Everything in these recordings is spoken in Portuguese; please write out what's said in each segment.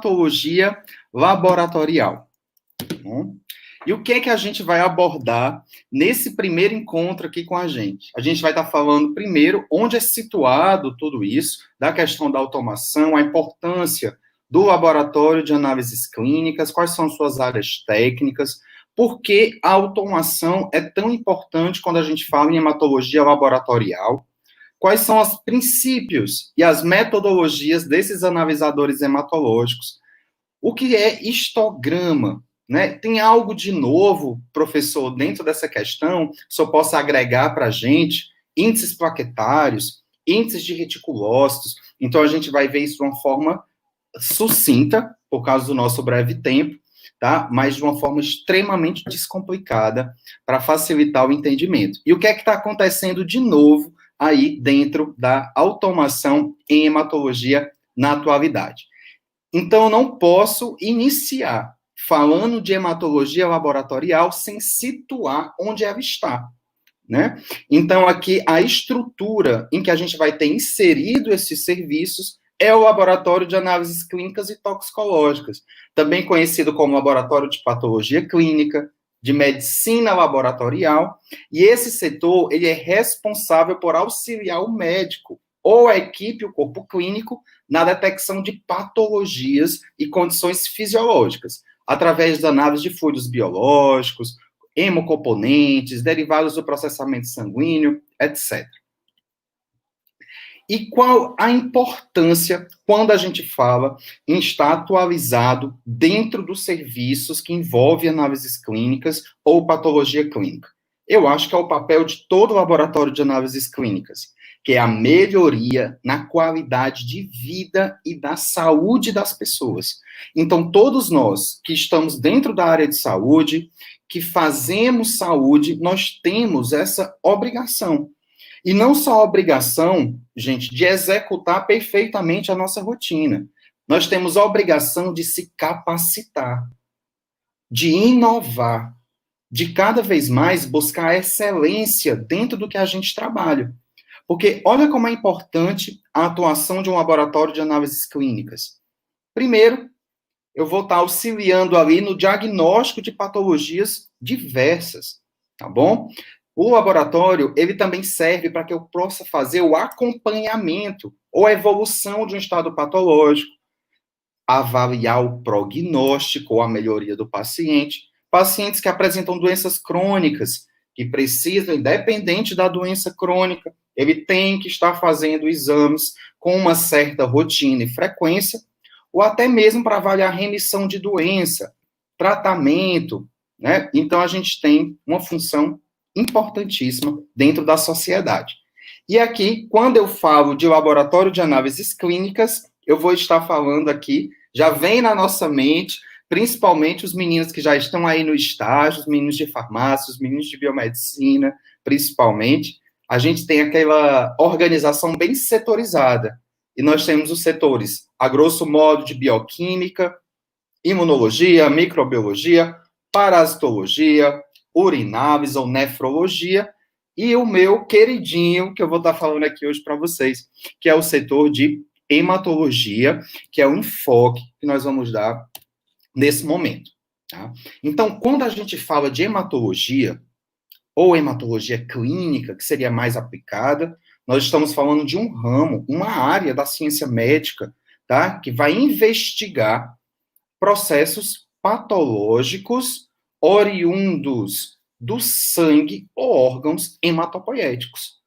hematologia laboratorial. Bom, e o que é que a gente vai abordar nesse primeiro encontro aqui com a gente? A gente vai estar falando primeiro onde é situado tudo isso, da questão da automação, a importância do laboratório de análises clínicas, quais são suas áreas técnicas, por que a automação é tão importante quando a gente fala em hematologia laboratorial, quais são os princípios e as metodologias desses analisadores hematológicos, o que é histograma, né? Tem algo de novo, professor, dentro dessa questão, que o senhor possa agregar para a gente, índices plaquetários, índices de reticulócitos, então a gente vai ver isso de uma forma sucinta, por causa do nosso breve tempo, tá? Mas de uma forma extremamente descomplicada, para facilitar o entendimento. E o que é que está acontecendo de novo aí dentro da automação em hematologia na atualidade? Então, eu não posso iniciar falando de hematologia laboratorial sem situar onde ela está, né? Então, aqui, a estrutura em que a gente vai ter inserido esses serviços é o Laboratório de Análises Clínicas e Toxicológicas, também conhecido como Laboratório de Patologia Clínica, de Medicina Laboratorial, e esse setor, ele é responsável por auxiliar o médico ou a equipe, o corpo clínico, na detecção de patologias e condições fisiológicas, através da análise de fluidos biológicos, hemocomponentes, derivados do processamento sanguíneo, etc. E qual a importância quando a gente fala em estar atualizado dentro dos serviços que envolvem análises clínicas ou patologia clínica? Eu acho que é o papel de todo laboratório de análises clínicas, que é a melhoria na qualidade de vida e da saúde das pessoas. Então, todos nós que estamos dentro da área de saúde, que fazemos saúde, nós temos essa obrigação. E não só a obrigação, gente, de executar perfeitamente a nossa rotina. Nós temos a obrigação de se capacitar, de inovar, de cada vez mais buscar a excelência dentro do que a gente trabalha. Porque olha como é importante a atuação de um laboratório de análises clínicas. Primeiro, eu vou estar auxiliando ali no diagnóstico de patologias diversas, tá bom? O laboratório, ele também serve para que eu possa fazer o acompanhamento ou a evolução de um estado patológico, avaliar o prognóstico ou a melhoria do paciente, pacientes que apresentam doenças crônicas, que precisam, independente da doença crônica, ele tem que estar fazendo exames com uma certa rotina e frequência, ou até mesmo para avaliar remissão de doença, tratamento, né? Então, a gente tem uma função importantíssima dentro da sociedade. E aqui, quando eu falo de laboratório de análises clínicas, eu vou estar falando aqui, já vem na nossa mente, principalmente os meninos que já estão aí no estágio, os meninos de farmácia, os meninos de biomedicina, principalmente, a gente tem aquela organização bem setorizada, e nós temos os setores, a grosso modo, de bioquímica, imunologia, microbiologia, parasitologia, urináveis ou nefrologia, e o meu queridinho, que eu vou estar falando aqui hoje para vocês, que é o setor de hematologia, que é o enfoque que nós vamos dar nesse momento. Tá? Então, quando a gente fala de hematologia, ou hematologia clínica, que seria mais aplicada, nós estamos falando de um ramo, uma área da ciência médica, tá? Que vai investigar processos patológicos oriundos do sangue ou órgãos hematopoéticos.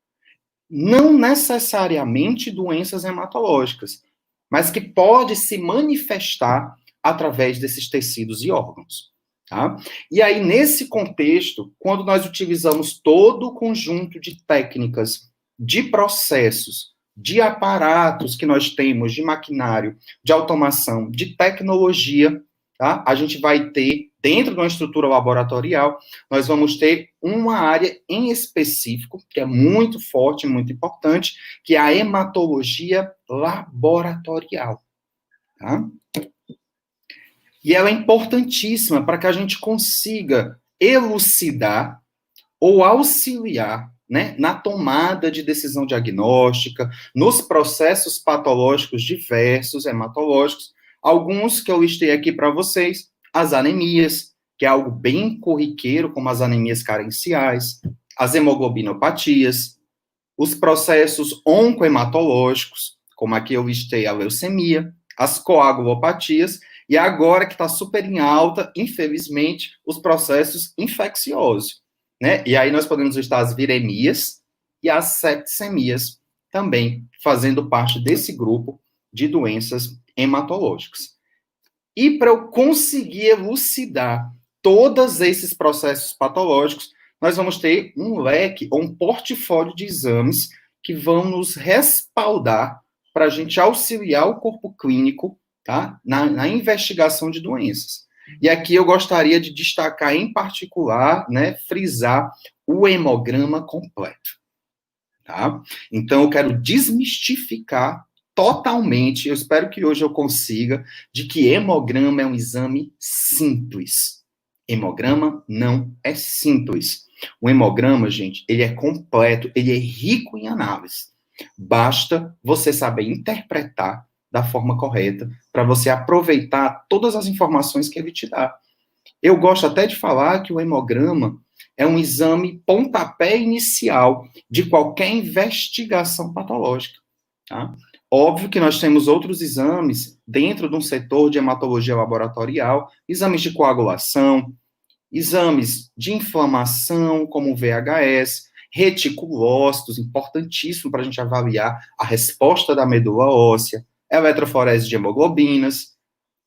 Não necessariamente doenças hematológicas, mas que pode se manifestar através desses tecidos e órgãos. Tá? E aí, nesse contexto, quando nós utilizamos todo o conjunto de técnicas, de processos, de aparatos que nós temos, de maquinário, de automação, de tecnologia, tá? A gente vai ter, dentro de uma estrutura laboratorial, nós vamos ter uma área em específico, que é muito forte, muito importante, que é a hematologia laboratorial. Tá? E ela é importantíssima para que a gente consiga elucidar ou auxiliar, né, na tomada de decisão diagnóstica, nos processos patológicos diversos, hematológicos, Alguns que eu listei aqui para vocês, as anemias, que é algo bem corriqueiro, como as anemias carenciais, as hemoglobinopatias, os processos oncohematológicos, como aqui eu listei a leucemia, as coagulopatias, e agora que está super em alta, infelizmente, os processos infecciosos, né? E aí nós podemos listar as viremias e as septicemias também, fazendo parte desse grupo de doenças hematológicas. E para eu conseguir elucidar todos esses processos patológicos, nós vamos ter um leque ou um portfólio de exames que vão nos respaldar para a gente auxiliar o corpo clínico, tá? Na investigação de doenças. E aqui eu gostaria de destacar em particular, né, frisar o hemograma completo, tá? Então eu quero desmistificar totalmente, eu espero que hoje eu consiga, de que hemograma é um exame simples. Hemograma não é simples. O hemograma, gente, ele é completo, ele é rico em análise. Basta você saber interpretar da forma correta para você aproveitar todas as informações que ele te dá. Eu gosto até de falar que o hemograma é um exame pontapé inicial de qualquer investigação patológica, tá? Óbvio que nós temos outros exames dentro de um setor de hematologia laboratorial, exames de coagulação, exames de inflamação, como o VHS, reticulócitos, importantíssimo para a gente avaliar a resposta da medula óssea, eletroforese de hemoglobinas,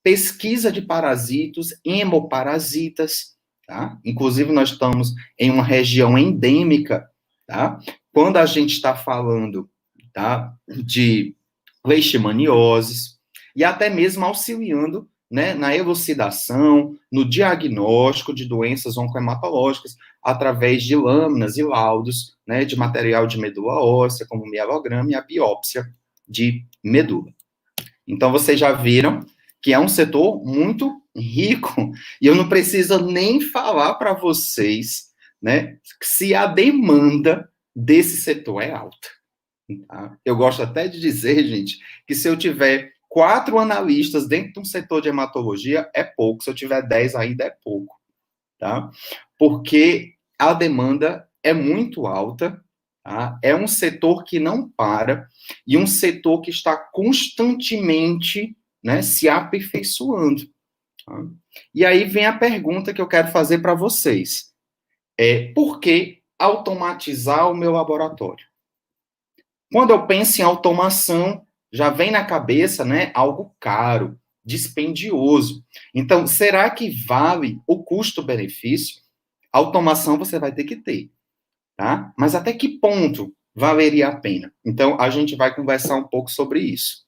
pesquisa de parasitos, hemoparasitas, tá? Inclusive, nós estamos em uma região endêmica, tá? Quando a gente está falando, tá, de leishmanioses, e até mesmo auxiliando, né, na elucidação, no diagnóstico de doenças oncohematológicas, através de lâminas e laudos, né, de material de medula óssea, como o mielograma e a biópsia de medula. Então, vocês já viram que é um setor muito rico, e eu não preciso nem falar para vocês, né, se a demanda desse setor é alta. Tá? Eu gosto até de dizer, gente, que se eu tiver 4 analistas dentro de um setor de hematologia, é pouco. Se eu tiver 10, ainda é pouco. Tá? Porque a demanda é muito alta, tá? É um setor que não para, e um setor que está constantemente, né, se aperfeiçoando. Tá? E aí vem a pergunta que eu quero fazer para vocês. Por que automatizar o meu laboratório? Quando eu penso em automação, já vem na cabeça, né, algo caro, dispendioso. Então, será que vale o custo-benefício? Automação você vai ter que ter, tá? Mas até que ponto valeria a pena? Então, a gente vai conversar um pouco sobre isso.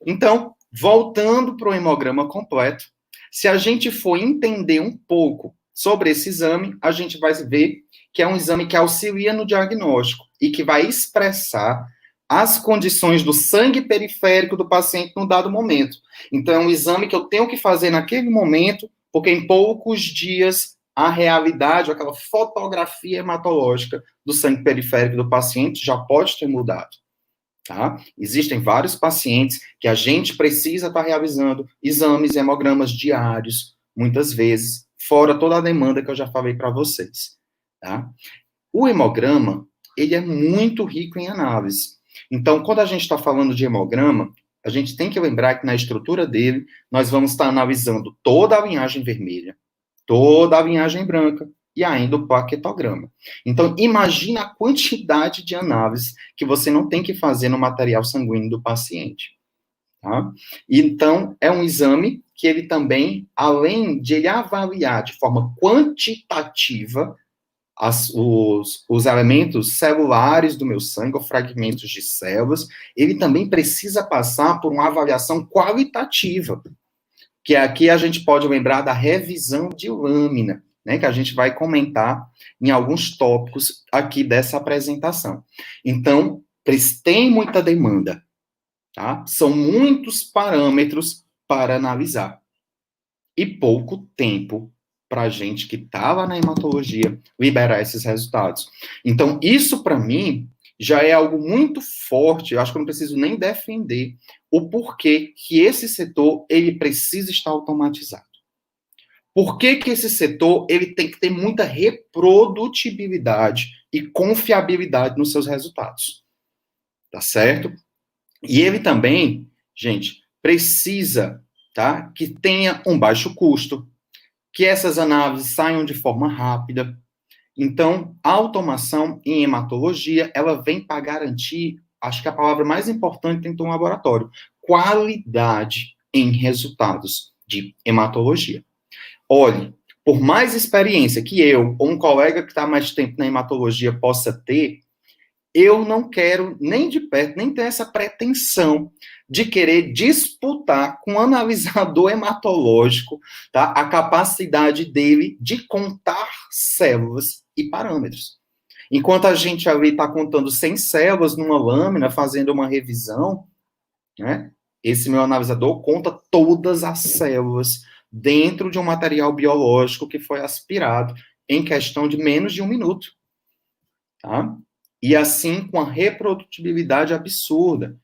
Então, voltando para o hemograma completo, se a gente for entender um pouco sobre esse exame, a gente vai ver que é um exame que auxilia no diagnóstico e que vai expressar as condições do sangue periférico do paciente no dado momento. Então, é um exame que eu tenho que fazer naquele momento, porque em poucos dias a realidade, aquela fotografia hematológica do sangue periférico do paciente já pode ter mudado. Tá? Existem vários pacientes que a gente precisa estar realizando exames, hemogramas diários, muitas vezes, fora toda a demanda que eu já falei para vocês. Tá? O hemograma, ele é muito rico em análise. Então, quando a gente está falando de hemograma, a gente tem que lembrar que na estrutura dele, nós vamos estar analisando toda a linhagem vermelha, toda a linhagem branca, e ainda o plaquetograma. Então, imagina a quantidade de análises que você não tem que fazer no material sanguíneo do paciente. Tá? Então, é um exame que ele também, além de ele avaliar de forma quantitativa os elementos celulares do meu sangue, ou fragmentos de células, ele também precisa passar por uma avaliação qualitativa, que aqui a gente pode lembrar da revisão de lâmina, né, que a gente vai comentar em alguns tópicos aqui dessa apresentação. Então, tem muita demanda, tá? São muitos parâmetros para analisar. E pouco tempo para a gente que está lá na hematologia liberar esses resultados. Então, isso para mim já é algo muito forte, eu acho que eu não preciso nem defender o porquê que esse setor ele precisa estar automatizado. Por que que esse setor ele tem que ter muita reprodutibilidade e confiabilidade nos seus resultados, tá certo? E ele também, gente, precisa, tá, que tenha um baixo custo, que essas análises saiam de forma rápida. Então, a automação em hematologia, ela vem para garantir, acho que a palavra mais importante dentro de um laboratório, qualidade em resultados de hematologia. Olhe, por mais experiência que eu ou um colega que está mais tempo na hematologia possa ter, eu não quero nem de perto, nem ter essa pretensão de querer disputar com o analisador hematológico, tá, a capacidade dele de contar células e parâmetros. Enquanto a gente ali está contando 100 células numa lâmina, fazendo uma revisão, né, esse meu analisador conta todas as células dentro de um material biológico que foi aspirado em questão de menos de 1 minuto. Tá? E assim com a reprodutibilidade absurda.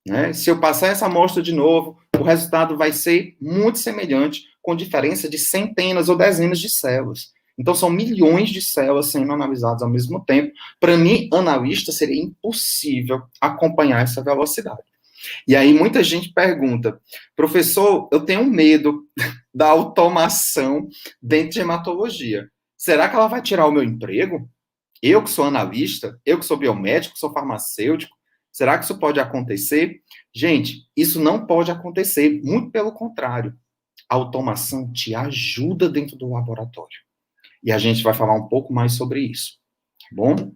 Né? Se eu passar essa amostra de novo, o resultado vai ser muito semelhante, com diferença de centenas ou dezenas de células. Então, são milhões de células sendo analisadas ao mesmo tempo. Para mim, analista, seria impossível acompanhar essa velocidade. E aí, muita gente pergunta, professor, eu tenho medo da automação dentro de hematologia. Será que ela vai tirar o meu emprego? Eu que sou analista, eu que sou biomédico, sou farmacêutico, será que isso pode acontecer? Gente, isso não pode acontecer, muito pelo contrário. A automação te ajuda dentro do laboratório. E a gente vai falar um pouco mais sobre isso, tá bom?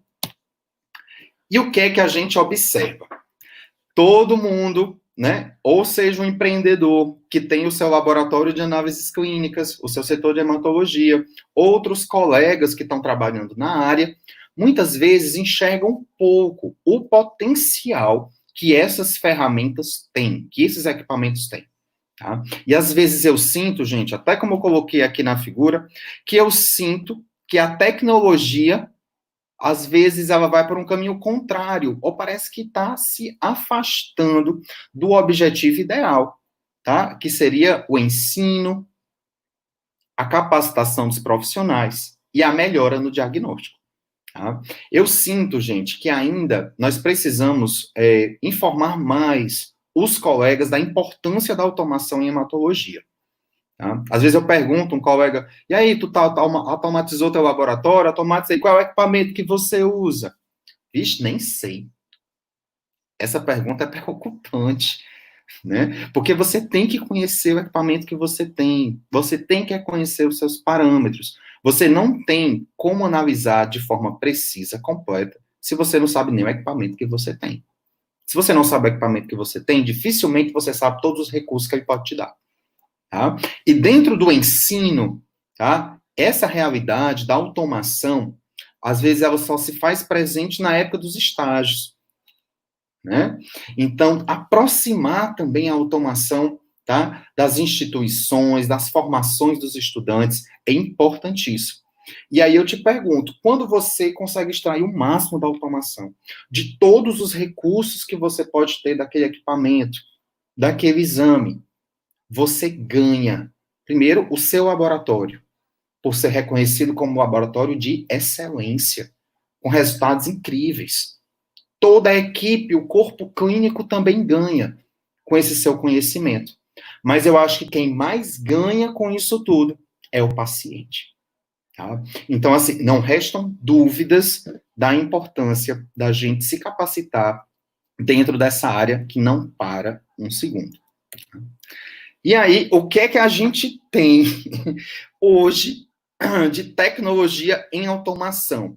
E o que é que a gente observa? Todo mundo, né, ou seja, um empreendedor que tem o seu laboratório de análises clínicas, o seu setor de hematologia, outros colegas que estão trabalhando na área, muitas vezes enxergam pouco o potencial que essas ferramentas têm, que esses equipamentos têm. Tá? E às vezes eu sinto, gente, até como eu coloquei aqui na figura, que eu sinto que a tecnologia, às vezes, ela vai para um caminho contrário, ou parece que está se afastando do objetivo ideal, tá? Que seria o ensino, a capacitação dos profissionais e a melhora no diagnóstico. Tá? Eu sinto, gente, que ainda nós precisamos informar mais os colegas da importância da automação em hematologia. Tá? Às vezes eu pergunto a um colega, e aí, tu automatizou teu laboratório? Automatizei, qual é o equipamento que você usa? Vixe, nem sei. Essa pergunta é preocupante, né? Porque você tem que conhecer o equipamento que você tem que conhecer os seus parâmetros. Você não tem como analisar de forma precisa, completa, se você não sabe nem o equipamento que você tem. Se você não sabe o equipamento que você tem, dificilmente você sabe todos os recursos que ele pode te dar. Tá? E dentro do ensino, tá? Essa realidade da automação, às vezes ela só se faz presente na época dos estágios. Né? Então, aproximar também a automação, tá, das instituições, das formações dos estudantes, é importantíssimo. E aí eu te pergunto, quando você consegue extrair o máximo da automação, de todos os recursos que você pode ter daquele equipamento, daquele exame, você ganha, primeiro, o seu laboratório, por ser reconhecido como laboratório de excelência, com resultados incríveis. Toda a equipe, o corpo clínico também ganha com esse seu conhecimento. Mas eu acho que quem mais ganha com isso tudo é o paciente. Tá? Então, assim, não restam dúvidas da importância da gente se capacitar dentro dessa área que não para um segundo. E aí, o que é que a gente tem hoje de tecnologia em automação?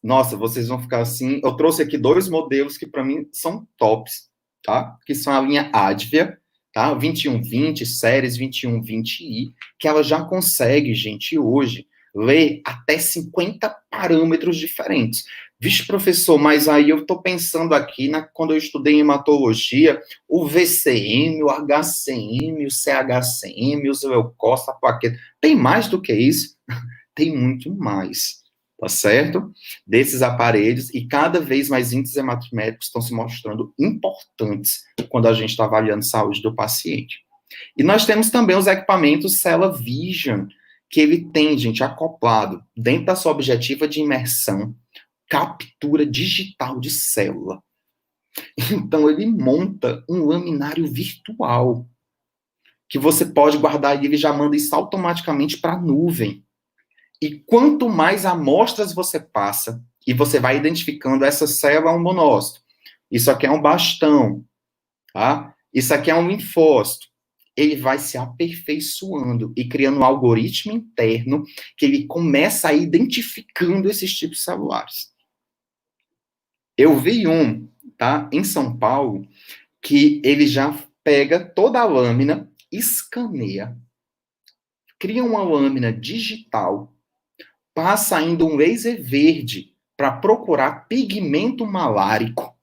Nossa, vocês vão ficar assim. Eu trouxe aqui 2 modelos que para mim são tops, tá? Que são a linha Advia, tá? 2120, séries 2120i, que ela já consegue, gente, hoje, ler até 50 parâmetros diferentes. Vixe, professor, mas aí eu estou pensando aqui, quando eu estudei em hematologia, o VCM, o HCM, o CHCM, o leucócito, a plaqueta. Tem mais do que isso? Tem muito mais. tá certo? Desses aparelhos, e cada vez mais índices hematométricos estão se mostrando importantes quando a gente está avaliando a saúde do paciente. E nós temos também os equipamentos Cella Vision, que ele tem, gente, acoplado dentro da sua objetiva de imersão, captura digital de célula. Então, ele monta um laminário virtual, que você pode guardar e ele já manda isso automaticamente para a nuvem. E quanto mais amostras você passa, e você vai identificando essa célula é um monócito, isso aqui é um bastão, tá? Isso aqui é um linfócito. Ele vai se aperfeiçoando e criando um algoritmo interno que ele começa a ir identificando esses tipos celulares. Eu vi um, tá, em São Paulo, que ele já pega toda a lâmina, escaneia, cria uma lâmina digital, passa ainda um laser verde para procurar pigmento malárico.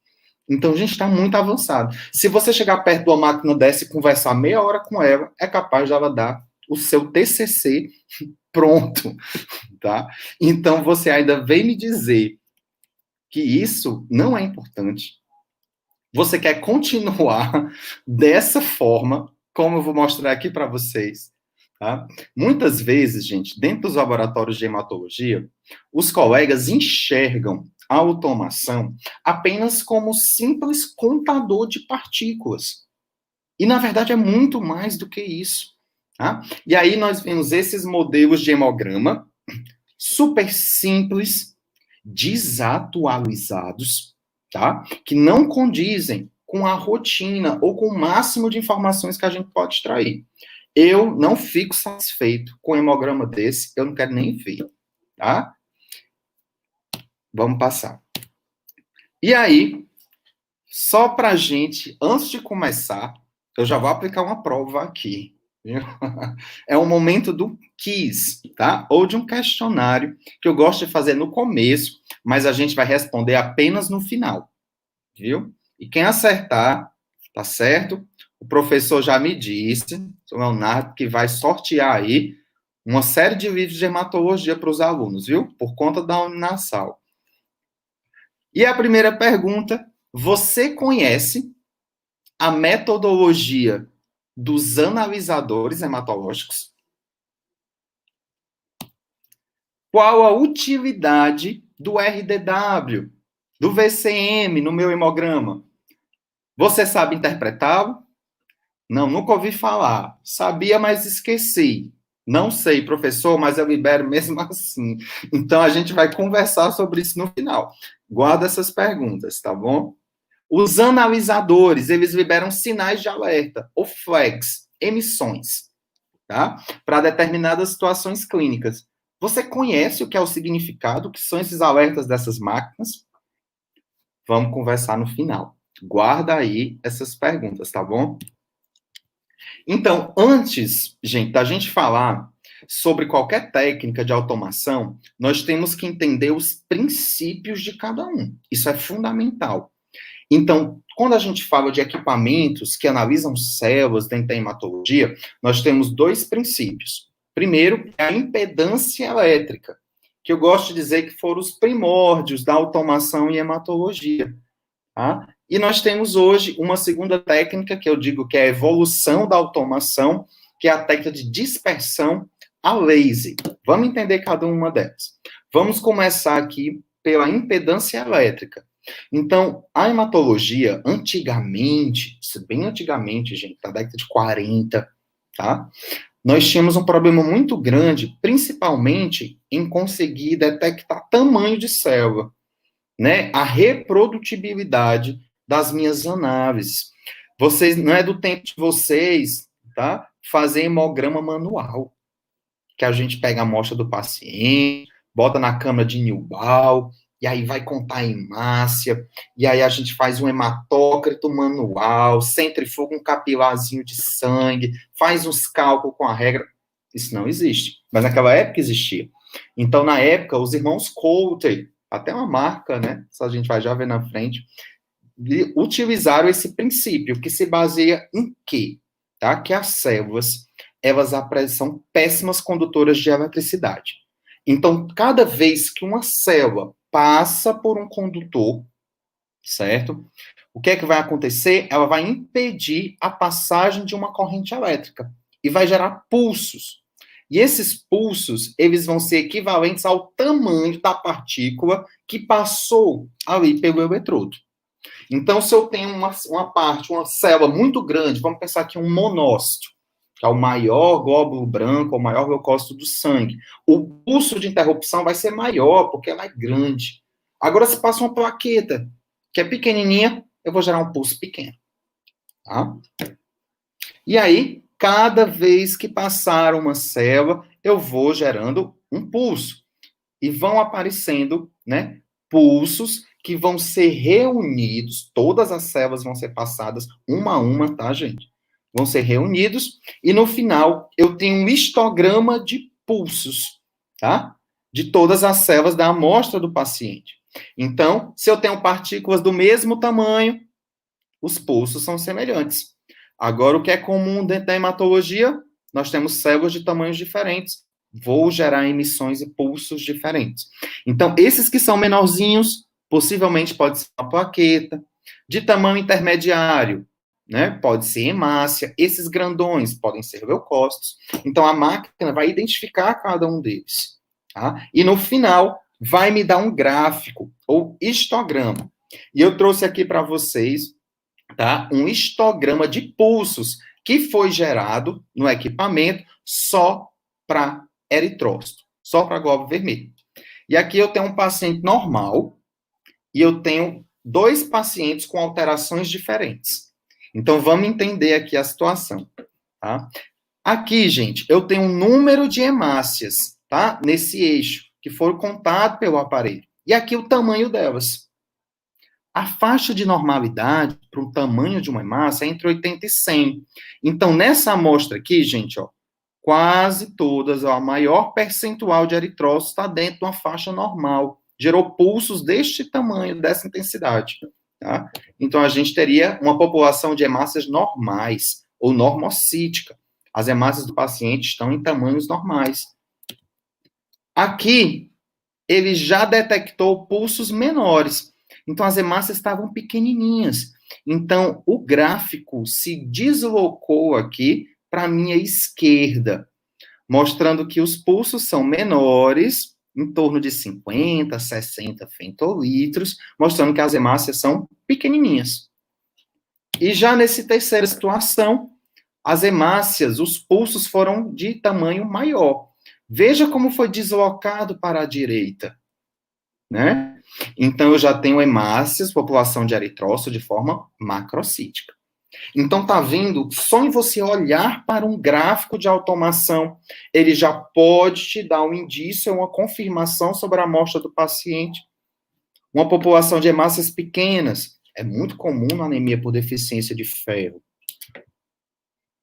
Então, a gente está muito avançado. Se você chegar perto de uma máquina dessa e conversar meia hora com ela, é capaz de ela dar o seu TCC pronto, tá? Então, você ainda vem me dizer que isso não é importante. Você quer continuar dessa forma, como eu vou mostrar aqui para vocês, tá? Muitas vezes, gente, dentro dos laboratórios de hematologia, os colegas enxergam a automação apenas como simples contador de partículas. E, na verdade, é muito mais do que isso. Tá? E aí nós vemos esses modelos de hemograma super simples, desatualizados, tá? Que não condizem com a rotina ou com o máximo de informações que a gente pode extrair. Eu não fico satisfeito com um hemograma desse, eu não quero nem ver, tá? Vamos passar. E aí, só pra gente, antes de começar, eu já vou aplicar uma prova aqui. Viu? É um momento do quiz, tá? Ou de um questionário que eu gosto de fazer no começo, mas a gente vai responder apenas no final, viu? E quem acertar, tá certo? O professor já me disse, o Leonardo, que vai sortear aí uma série de livros de hematologia para os alunos, viu? Por conta da Uninasal. E a primeira pergunta, você conhece a metodologia dos analisadores hematológicos? Qual a utilidade do RDW, do VCM no meu hemograma? Você sabe interpretá-lo? Não, nunca ouvi falar. Sabia, mas esqueci. Não sei, professor, mas eu libero mesmo assim. Então, a gente vai conversar sobre isso no final. Guarda essas perguntas, tá bom? Os analisadores, eles liberam sinais de alerta, ou flags, emissões, tá? Para determinadas situações clínicas. Você conhece o que é o significado, o que são esses alertas dessas máquinas? Vamos conversar no final. Guarda aí essas perguntas, tá bom? Então, antes, gente, da gente falar sobre qualquer técnica de automação, nós temos que entender os princípios de cada um. Isso é fundamental. Então, quando a gente fala de equipamentos que analisam células dentro da hematologia, nós temos dois princípios. Primeiro, é a impedância elétrica, que eu gosto de dizer que foram os primórdios da automação em hematologia. Tá? E nós temos hoje uma segunda técnica, que eu digo que é a evolução da automação, que é a técnica de dispersão a laser. Vamos entender cada uma delas. Vamos começar aqui pela impedância elétrica. Então, a hematologia, antigamente, bem antigamente, gente, na década de 40, tá? Nós tínhamos um problema muito grande, principalmente em conseguir detectar tamanho de célula, né? A reprodutibilidade das minhas análises. Vocês, não é do tempo de vocês, tá? Fazer hemograma manual, que a gente pega a amostra do paciente, bota na câmara de Newball, e aí vai contar a hemácia, e aí a gente faz um hematócrito manual, centrifuga um capilarzinho de sangue, faz uns cálculos com a regra. Isso não existe, mas naquela época existia. Então, na época, os irmãos Coulter, até uma marca, né, se a gente vai já ver na frente, utilizaram esse princípio, que se baseia em quê? Tá? Que as células, elas são péssimas condutoras de eletricidade. Então, cada vez que uma célula passa por um condutor, certo? O que é que vai acontecer? Ela vai impedir a passagem de uma corrente elétrica e vai gerar pulsos. E esses pulsos, eles vão ser equivalentes ao tamanho da partícula que passou ali pelo eletrodo. Então, se eu tenho uma célula muito grande, vamos pensar aqui um monócito, que é o maior glóbulo branco, o maior leucócito do sangue. O pulso de interrupção vai ser maior, porque ela é grande. Agora, se passa uma plaqueta, que é pequenininha, eu vou gerar um pulso pequeno. Tá? E aí, cada vez que passar uma célula, eu vou gerando um pulso. E vão aparecendo, né, pulsos que vão ser reunidos, todas as células vão ser passadas uma a uma, tá, gente? Vão ser reunidos, e no final eu tenho um histograma de pulsos, tá? De todas as células da amostra do paciente. Então, se eu tenho partículas do mesmo tamanho, os pulsos são semelhantes. Agora, o que é comum dentro da hematologia? Nós temos células de tamanhos diferentes. Vou gerar emissões e pulsos diferentes. Então, esses que são menorzinhos, possivelmente pode ser uma plaqueta. De tamanho intermediário, né? Pode ser hemácia. Esses grandões podem ser leucócitos. Então, a máquina vai identificar cada um deles. Tá? E no final, vai me dar um gráfico, ou histograma. E eu trouxe aqui para vocês, tá? Um histograma de pulsos que foi gerado no equipamento só para eritrócito, só para glóbulo vermelho. E aqui eu tenho um paciente normal e eu tenho 2 pacientes com alterações diferentes. Então, vamos entender aqui a situação, tá? Aqui, gente, eu tenho um número de hemácias, tá? Nesse eixo, que foram contados pelo aparelho. E aqui o tamanho delas. A faixa de normalidade para o tamanho de uma hemácia é entre 80 e 100. Então, nessa amostra aqui, gente, ó, quase todas, ó, a maior percentual de eritrócitos está dentro de uma faixa normal. Gerou pulsos deste tamanho, dessa intensidade. Tá? Então, a gente teria uma população de hemácias normais, ou normocítica. As hemácias do paciente estão em tamanhos normais. Aqui, ele já detectou pulsos menores. Então, as hemácias estavam pequenininhas. Então, o gráfico se deslocou aqui para a minha esquerda, mostrando que os pulsos são menores, em torno de 50, 60 femtolitros, mostrando que as hemácias são pequenininhas. E já nessa terceira situação, as hemácias, os pulsos foram de tamanho maior. Veja como foi deslocado para a direita, né? Então, eu já tenho hemácias, população de eritrócito, de forma macrocítica. Então, tá vendo? Só em você olhar para um gráfico de automação, ele já pode te dar um indício, uma confirmação sobre a amostra do paciente. Uma população de hemácias pequenas, é muito comum na anemia por deficiência de ferro.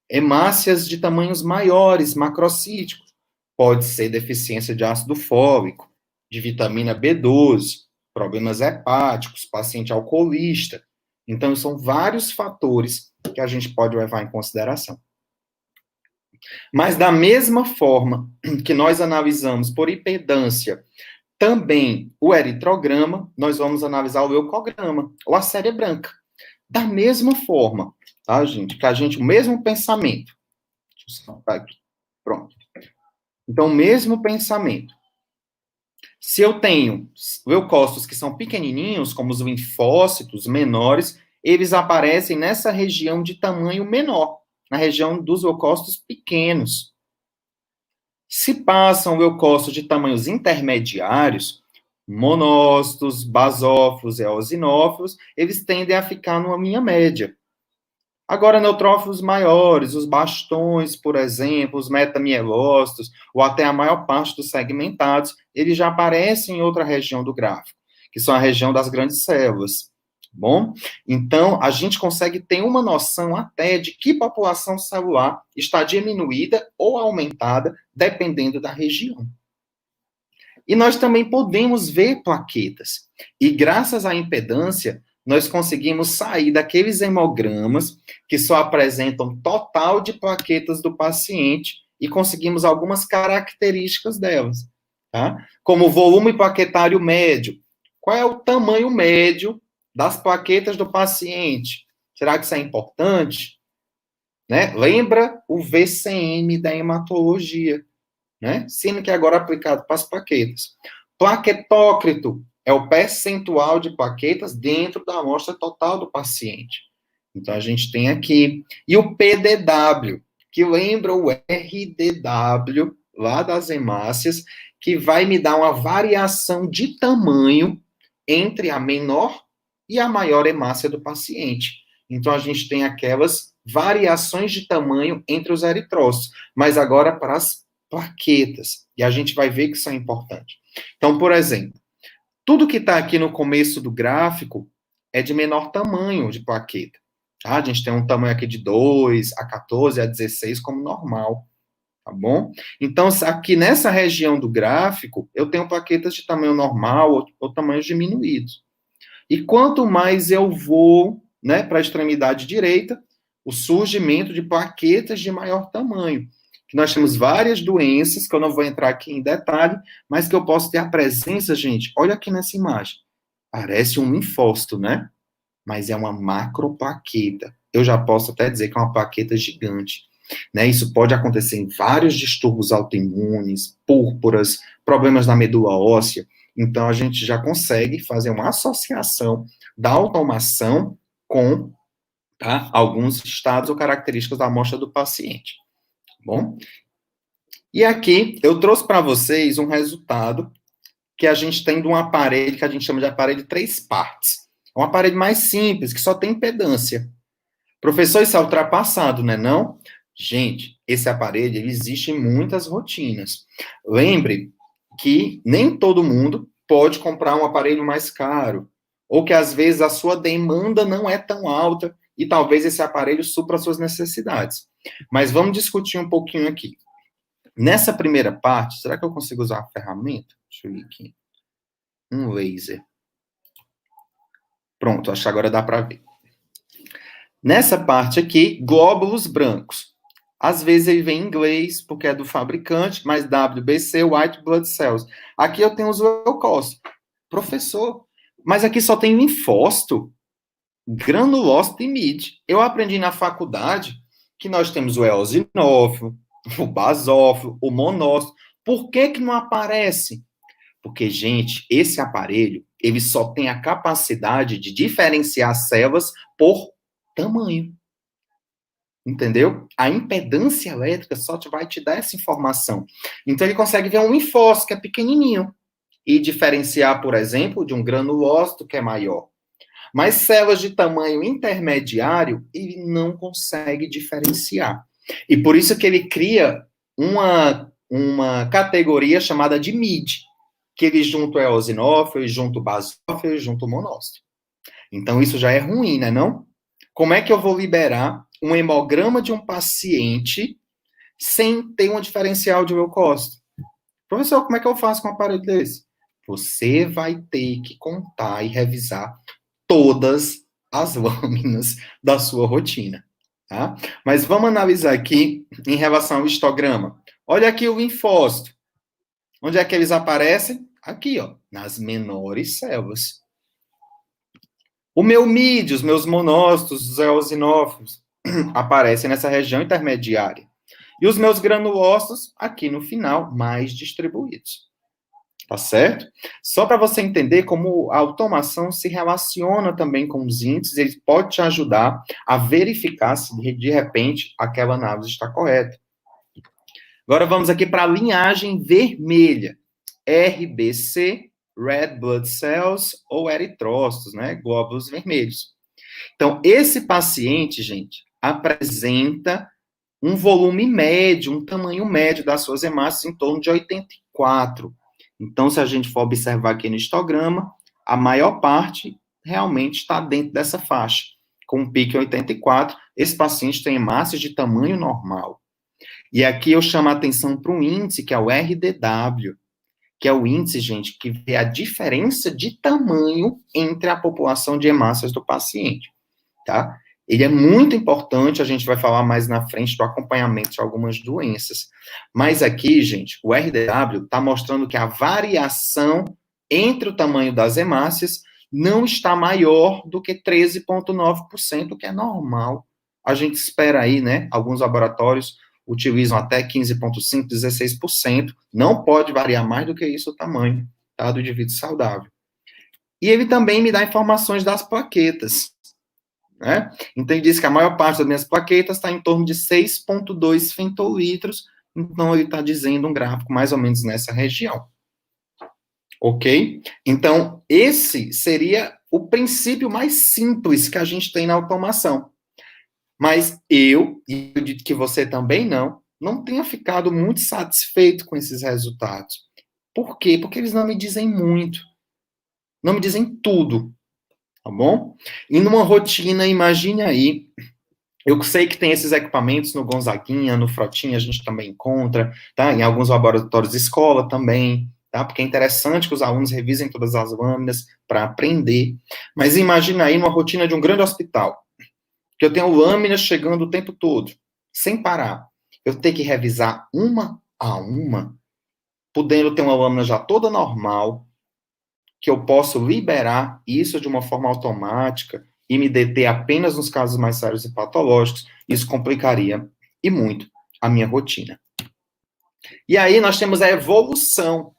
Hemácias de tamanhos maiores, macrocíticos, pode ser deficiência de ácido fólico, de vitamina B12, problemas hepáticos, paciente alcoolista. Então, são vários fatores que a gente pode levar em consideração. Mas, da mesma forma que nós analisamos por impedância também o eritrograma, nós vamos analisar o leucograma, ou a série branca. Da mesma forma, tá, gente? Que a gente, o mesmo pensamento. Deixa eu saltar aqui. Pronto. Então, o mesmo pensamento. Se eu tenho leucócitos que são pequenininhos, como os linfócitos menores, eles aparecem nessa região de tamanho menor, na região dos leucócitos pequenos. Se passam leucócitos de tamanhos intermediários, monócitos, basófilos e eosinófilos, eles tendem a ficar numa linha média. Agora, neutrófilos maiores, os bastões, por exemplo, os metamielócitos, ou até a maior parte dos segmentados, eles já aparecem em outra região do gráfico, que são a região das grandes células. Bom? Então, a gente consegue ter uma noção até de que população celular está diminuída ou aumentada, dependendo da região. E nós também podemos ver plaquetas. E graças à impedância, nós conseguimos sair daqueles hemogramas que só apresentam total de plaquetas do paciente e conseguimos algumas características delas. tá? Como volume plaquetário médio. Qual é o tamanho médio das plaquetas do paciente? Será que isso é importante? Né? Lembra o VCM da hematologia, né? Sendo que agora é aplicado para as plaquetas. Plaquetócrito é o percentual de plaquetas dentro da amostra total do paciente. Então, a gente tem aqui. E o PDW, que lembra o RDW, lá das hemácias, que vai me dar uma variação de tamanho entre a menor e a maior hemácia do paciente. Então, a gente tem aquelas variações de tamanho entre os eritrócitos, mas agora para as plaquetas. E a gente vai ver que isso é importante. Então, por exemplo, tudo que está aqui no começo do gráfico é de menor tamanho de plaqueta. Tá? A gente tem um tamanho aqui de 2 a 14 a 16 como normal, tá bom? Então, aqui nessa região do gráfico, eu tenho plaquetas de tamanho normal ou tamanhos diminuídos. E quanto mais eu vou, né, para a extremidade direita, o surgimento de plaquetas de maior tamanho. Que nós temos várias doenças, que eu não vou entrar aqui em detalhe, mas que eu posso ter a presença, gente, olha aqui nessa imagem. Parece um linfócito, né? Mas é uma macroplaqueta. Eu já posso até dizer que é uma plaqueta gigante. Né? Isso pode acontecer em vários distúrbios autoimunes, púrpuras, problemas na medula óssea. Então, a gente já consegue fazer uma associação da automação com, tá, alguns estados ou características da amostra do paciente. Tá bom? E aqui, eu trouxe para vocês um resultado que a gente tem de um aparelho que a gente chama de aparelho de 3 partes. É um aparelho mais simples, que só tem impedância. Professor, isso é ultrapassado, né, não? Gente, esse aparelho, ele existe em muitas rotinas. Lembre que nem todo mundo pode comprar um aparelho mais caro, ou que às vezes a sua demanda não é tão alta e talvez esse aparelho supra as suas necessidades. Mas vamos discutir um pouquinho aqui. Nessa primeira parte, será que eu consigo usar a ferramenta? Deixa eu ir aqui. Um laser. Pronto, acho que agora dá para ver. Nessa parte aqui, glóbulos brancos. Às vezes ele vem em inglês, porque é do fabricante, mas WBC, White Blood Cells. Aqui eu tenho os leucócitos. Professor, mas aqui só tem linfócito, granulócito e MID. Eu aprendi na faculdade que nós temos o eosinófilo, o basófilo, o monócito. Por que que não aparece? Porque, gente, esse aparelho, ele só tem a capacidade de diferenciar células por tamanho. Entendeu? A impedância elétrica só vai te dar essa informação. Então, ele consegue ver um linfócito, que é pequenininho, e diferenciar, por exemplo, de um granulócito, que é maior. Mas células de tamanho intermediário, ele não consegue diferenciar. E por isso que ele cria uma categoria chamada de MID, que ele junta o eosinófilo, junto o basófilo, junto o monócito. Então, isso já é ruim, né, não? Como é que eu vou liberar um hemograma de um paciente sem ter um diferencial de leucócito? Professor, como é que eu faço com um aparelho desse? Você vai ter que contar e revisar todas as lâminas da sua rotina, tá? Mas vamos analisar aqui em relação ao histograma. Olha aqui o linfócito. Onde é que eles aparecem? Aqui, ó, nas menores células. O meu MID, os meus monócitos, os eosinófilos, aparecem nessa região intermediária. E os meus granulócitos, aqui no final, mais distribuídos. Tá certo? Só para você entender como a automação se relaciona também com os índices, ele pode te ajudar a verificar se, de repente, aquela análise está correta. Agora vamos aqui para a linhagem vermelha. RBC, Red Blood Cells, ou eritrócitos, né? Glóbulos vermelhos. Então, esse paciente, gente, apresenta um volume médio, um tamanho médio das suas hemácias em torno de 84. Então, se a gente for observar aqui no histograma, a maior parte realmente está dentro dessa faixa, com um pico em 84. Esse paciente tem hemácias de tamanho normal. E aqui eu chamo a atenção para um índice, que é o RDW, que é o índice, gente, que vê a diferença de tamanho entre a população de hemácias do paciente, tá? Ele é muito importante, a gente vai falar mais na frente do acompanhamento de algumas doenças. Mas aqui, gente, o RDW está mostrando que a variação entre o tamanho das hemácias não está maior do que 13,9%, que é normal. A gente espera aí, né? Alguns laboratórios utilizam até 15,5%, 16%. Não pode variar mais do que isso o tamanho, tá, do indivíduo saudável. E ele também me dá informações das plaquetas, né? Então, ele diz que a maior parte das minhas plaquetas está em torno de 6,2 femtolitros, então ele está dizendo um gráfico mais ou menos nessa região. Ok? Então, esse seria o princípio mais simples que a gente tem na automação. Mas eu, e eu acredito que você também não tenha ficado muito satisfeito com esses resultados. Por quê? Porque eles não me dizem muito. Não me dizem tudo, tá bom? E numa rotina, imagine aí, eu sei que tem esses equipamentos no Gonzaguinha, no Frotinha, a gente também encontra, tá? Em alguns laboratórios de escola também, tá? Porque é interessante que os alunos revisem todas as lâminas para aprender. Mas imagina aí uma rotina de um grande hospital, que eu tenho lâminas chegando o tempo todo, sem parar. Eu tenho que revisar uma a uma, podendo ter uma lâmina já toda normal, que eu posso liberar isso de uma forma automática e me deter apenas nos casos mais sérios e patológicos, isso complicaria e muito a minha rotina. E aí nós temos a evolução,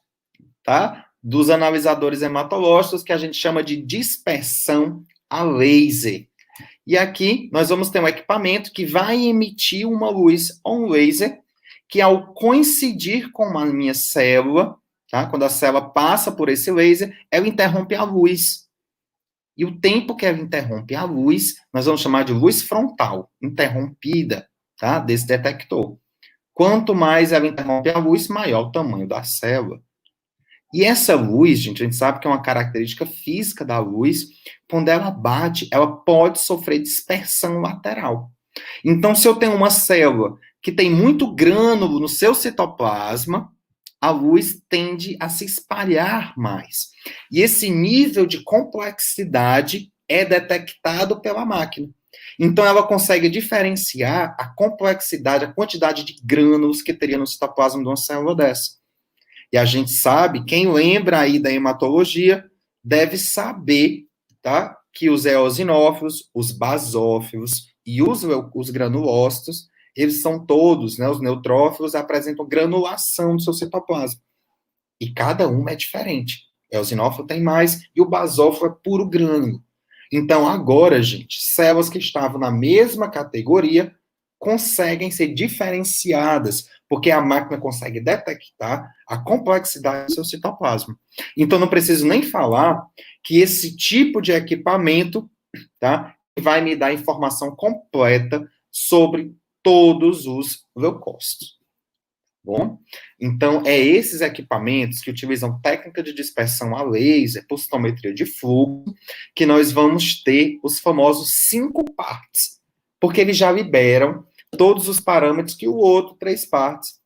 tá, dos analisadores hematológicos, que a gente chama de dispersão a laser. E aqui nós vamos ter um equipamento que vai emitir uma luz on laser, que ao coincidir com a minha célula, tá, quando a célula passa por esse laser, ela interrompe a luz. E o tempo que ela interrompe a luz, nós vamos chamar de luz frontal, interrompida, tá, desse detector. Quanto mais ela interrompe a luz, maior o tamanho da célula. E essa luz, gente, a gente sabe que é uma característica física da luz, quando ela bate, ela pode sofrer dispersão lateral. Então, se eu tenho uma célula que tem muito grânulo no seu citoplasma, a luz tende a se espalhar mais. E esse nível de complexidade é detectado pela máquina. Então, ela consegue diferenciar a complexidade, a quantidade de grânulos que teria no citoplasma de uma célula dessa. E a gente sabe, quem lembra aí da hematologia, deve saber, tá, que os eosinófilos, os basófilos e os granulócitos, eles são todos, né, os neutrófilos apresentam granulação do seu citoplasma. E cada um é diferente. O eosinófilo tem mais e o basófilo é puro grânulo. Então, agora, gente, células que estavam na mesma categoria conseguem ser diferenciadas, porque a máquina consegue detectar a complexidade do seu citoplasma. Então, não preciso nem falar que esse tipo de equipamento, tá, vai me dar informação completa sobre todos os leucócitos. Bom, então, é esses equipamentos que utilizam técnica de dispersão a laser, por citometria de fluxo, que nós vamos ter os famosos 5 partes, porque eles já liberam todos os parâmetros que o outro 3 partes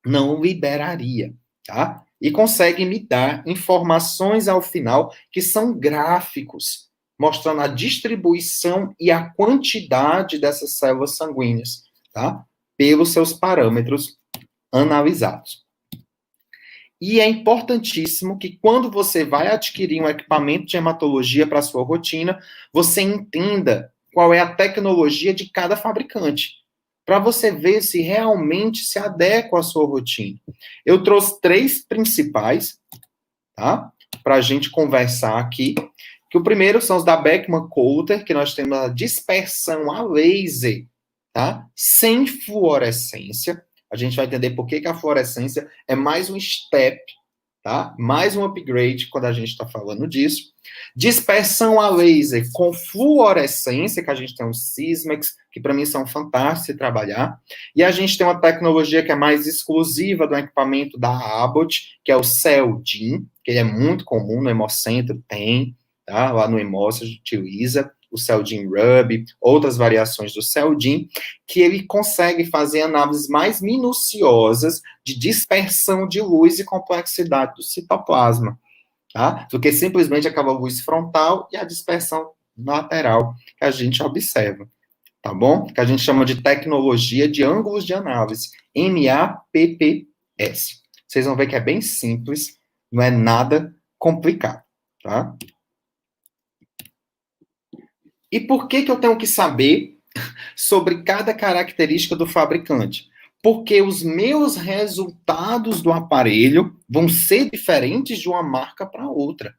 não liberaria, tá? E consegue me dar informações ao final que são gráficos, mostrando a distribuição e a quantidade dessas células sanguíneas, tá? Pelos seus parâmetros analisados. E é importantíssimo que quando você vai adquirir um equipamento de hematologia para a sua rotina, você entenda qual é a tecnologia de cada fabricante, para você ver se realmente se adequa à sua rotina. Eu trouxe 3 principais, tá? Para a gente conversar aqui. Que o primeiro são os da Beckman Coulter, que nós temos a dispersão a laser, tá? Sem fluorescência. A gente vai entender por que a fluorescência é mais um step, tá? Mais um upgrade quando a gente está falando disso. Dispersão a laser com fluorescência, que a gente tem os Sysmex, que para mim são fantásticos de trabalhar. E a gente tem uma tecnologia que é mais exclusiva do equipamento da Abbott, que é o CellGene, que ele é muito comum no Hemocentro, tem, tá? Lá no Hemocentro a gente utiliza o CellGene Rub, outras variações do CellGene, que ele consegue fazer análises mais minuciosas de dispersão de luz e complexidade do citoplasma, tá? Do que simplesmente aquela luz frontal e a dispersão lateral que a gente observa. tá bom? Que a gente chama de tecnologia de ângulos de análise, MAPPS. Vocês vão ver que é bem simples, não é nada complicado, tá? E por que eu tenho que saber sobre cada característica do fabricante? Porque os meus resultados do aparelho vão ser diferentes de uma marca para outra,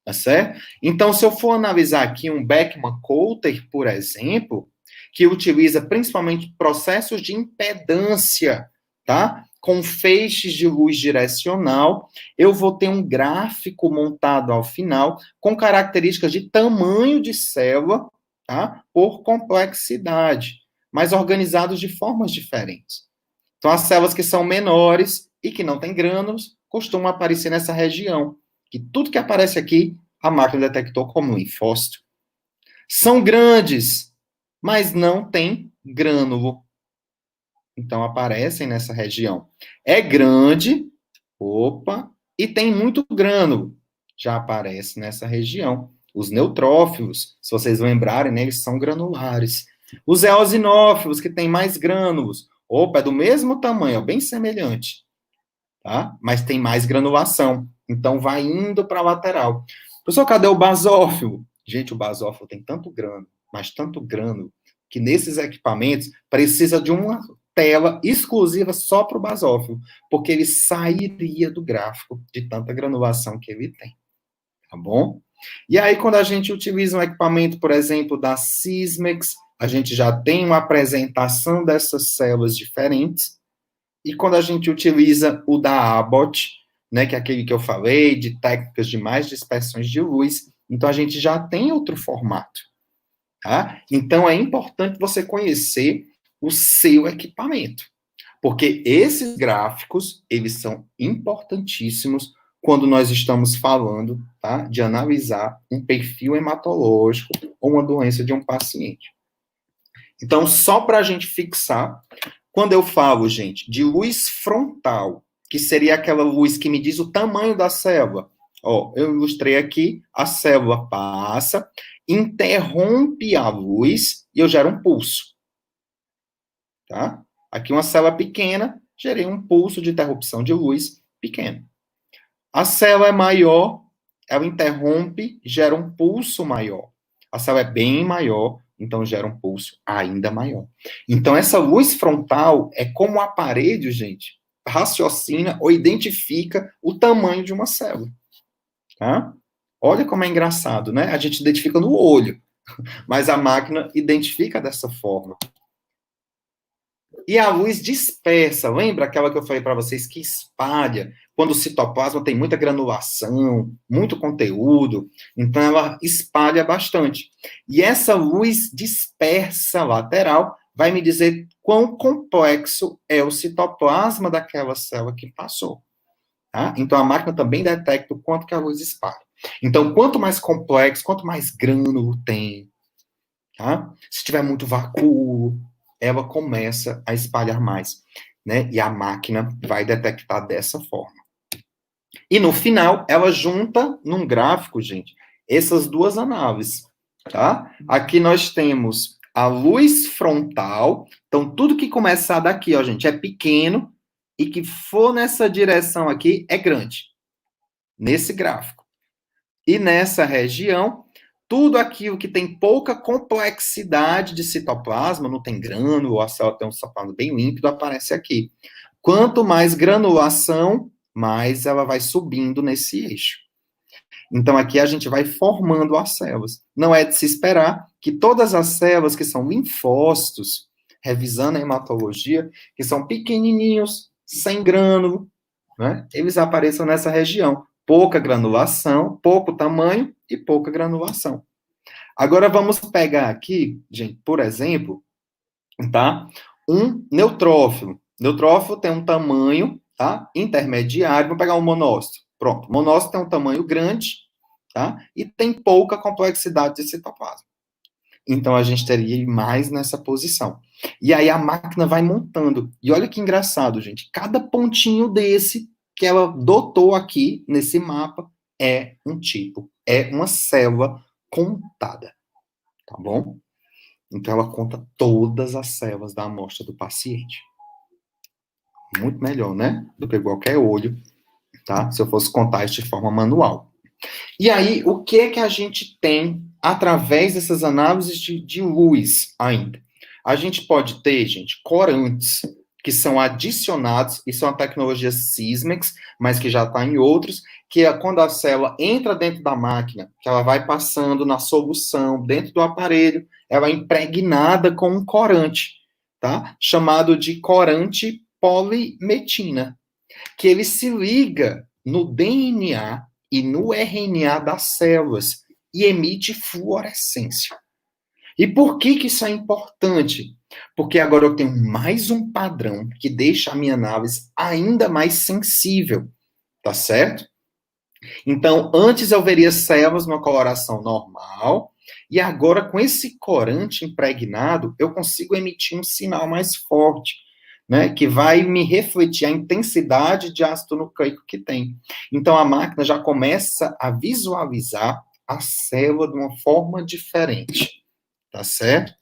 tá certo? Então, se eu for analisar aqui um Beckman Coulter, por exemplo, que utiliza principalmente processos de impedância, tá? Com feixes de luz direcional, eu vou ter um gráfico montado ao final com características de tamanho de célula, tá? Por complexidade, mas organizados de formas diferentes. Então, as células que são menores e que não têm grânulos costumam aparecer nessa região, que tudo que aparece aqui, a máquina detectou como linfócito. São grandes, mas não têm grânulo. Então, aparecem nessa região. É grande, opa, e tem muito grânulo. Já aparece nessa região. Os neutrófilos, se vocês lembrarem, né, eles são granulares. Os eosinófilos, que têm mais grânulos. Opa, é do mesmo tamanho, é bem semelhante, tá? Mas tem mais granulação. Então, vai indo para a lateral. Pessoal, cadê o basófilo? Gente, o basófilo tem tanto grano, mas tanto grano, que nesses equipamentos precisa de uma tela exclusiva só para o basófilo, porque ele sairia do gráfico de tanta granulação que ele tem, tá bom? E aí, quando a gente utiliza um equipamento, por exemplo, da Sysmex, a gente já tem uma apresentação dessas células diferentes, e quando a gente utiliza o da Abbott, né, que é aquele que eu falei, de técnicas de mais dispersões de luz, então a gente já tem outro formato, tá? Então é importante você conhecer o seu equipamento, porque esses gráficos, eles são importantíssimos quando nós estamos falando, tá, de analisar um perfil hematológico ou uma doença de um paciente. Então, só para a gente fixar, quando eu falo, gente, de luz frontal, que seria aquela luz que me diz o tamanho da célula, ó, eu ilustrei aqui, a célula passa, interrompe a luz e eu gero um pulso, tá? Aqui uma célula pequena, gerei um pulso de interrupção de luz pequeno. A célula é maior, ela interrompe, gera um pulso maior. A célula é bem maior, então gera um pulso ainda maior. Então, essa luz frontal é como o aparelho, gente, raciocina ou identifica o tamanho de uma célula. Tá? Olha como é engraçado, né? A gente identifica no olho, mas a máquina identifica dessa forma. E a luz dispersa, lembra aquela que eu falei para vocês que espalha? Quando o citoplasma tem muita granulação, muito conteúdo, então ela espalha bastante. E essa luz dispersa lateral vai me dizer quão complexo é o citoplasma daquela célula que passou. Tá? Então a máquina também detecta o quanto que a luz espalha. Então, quanto mais complexo, quanto mais grânulo tem, tá? Se tiver muito vácuo, ela começa a espalhar mais, né? E a máquina vai detectar dessa forma. E no final, ela junta num gráfico, gente, essas duas análises, tá? Aqui nós temos a luz frontal, então tudo que começar daqui, ó, gente, é pequeno e que for nessa direção aqui é grande, nesse gráfico. E nessa região, tudo aquilo que tem pouca complexidade de citoplasma, não tem grânulo, a célula tem um citoplasma bem límpido, aparece aqui. Quanto mais granulação, mais ela vai subindo nesse eixo. Então, aqui a gente vai formando as células. Não é de se esperar que todas as células que são linfócitos, revisando a hematologia, que são pequenininhos, sem grânulo, né, eles apareçam nessa região. Pouca granulação, pouco tamanho e pouca granulação. Agora vamos pegar aqui, gente, por exemplo, tá? Um neutrófilo. Neutrófilo tem um tamanho, tá? Intermediário. Vamos pegar um monócito. Pronto. O monócito tem um tamanho grande, tá? E tem pouca complexidade de citoplasma. Então a gente teria mais nessa posição. E aí a máquina vai montando. E olha que engraçado, gente. Cada pontinho desse que ela dotou aqui nesse mapa é um tipo, é uma célula contada, tá bom? Então, ela conta todas as células da amostra do paciente. Muito melhor, né? Do que qualquer olho, tá? Se eu fosse contar isso de forma manual. E aí, o que é que a gente tem através dessas análises de luz ainda? A gente pode ter, gente, corantes, que são adicionados, isso é uma tecnologia Sysmex, mas que já está em outros, que é quando a célula entra dentro da máquina, que ela vai passando na solução dentro do aparelho, ela é impregnada com um corante, tá? Chamado de corante polimetina, que ele se liga no DNA e no RNA das células e emite fluorescência. E por que isso é importante? Porque agora eu tenho mais um padrão que deixa a minha análise ainda mais sensível, tá certo? Então, antes eu veria células numa coloração normal, e agora com esse corante impregnado, eu consigo emitir um sinal mais forte, né, que vai me refletir a intensidade de ácido nucleico que tem. Então, a máquina já começa a visualizar a célula de uma forma diferente, tá certo?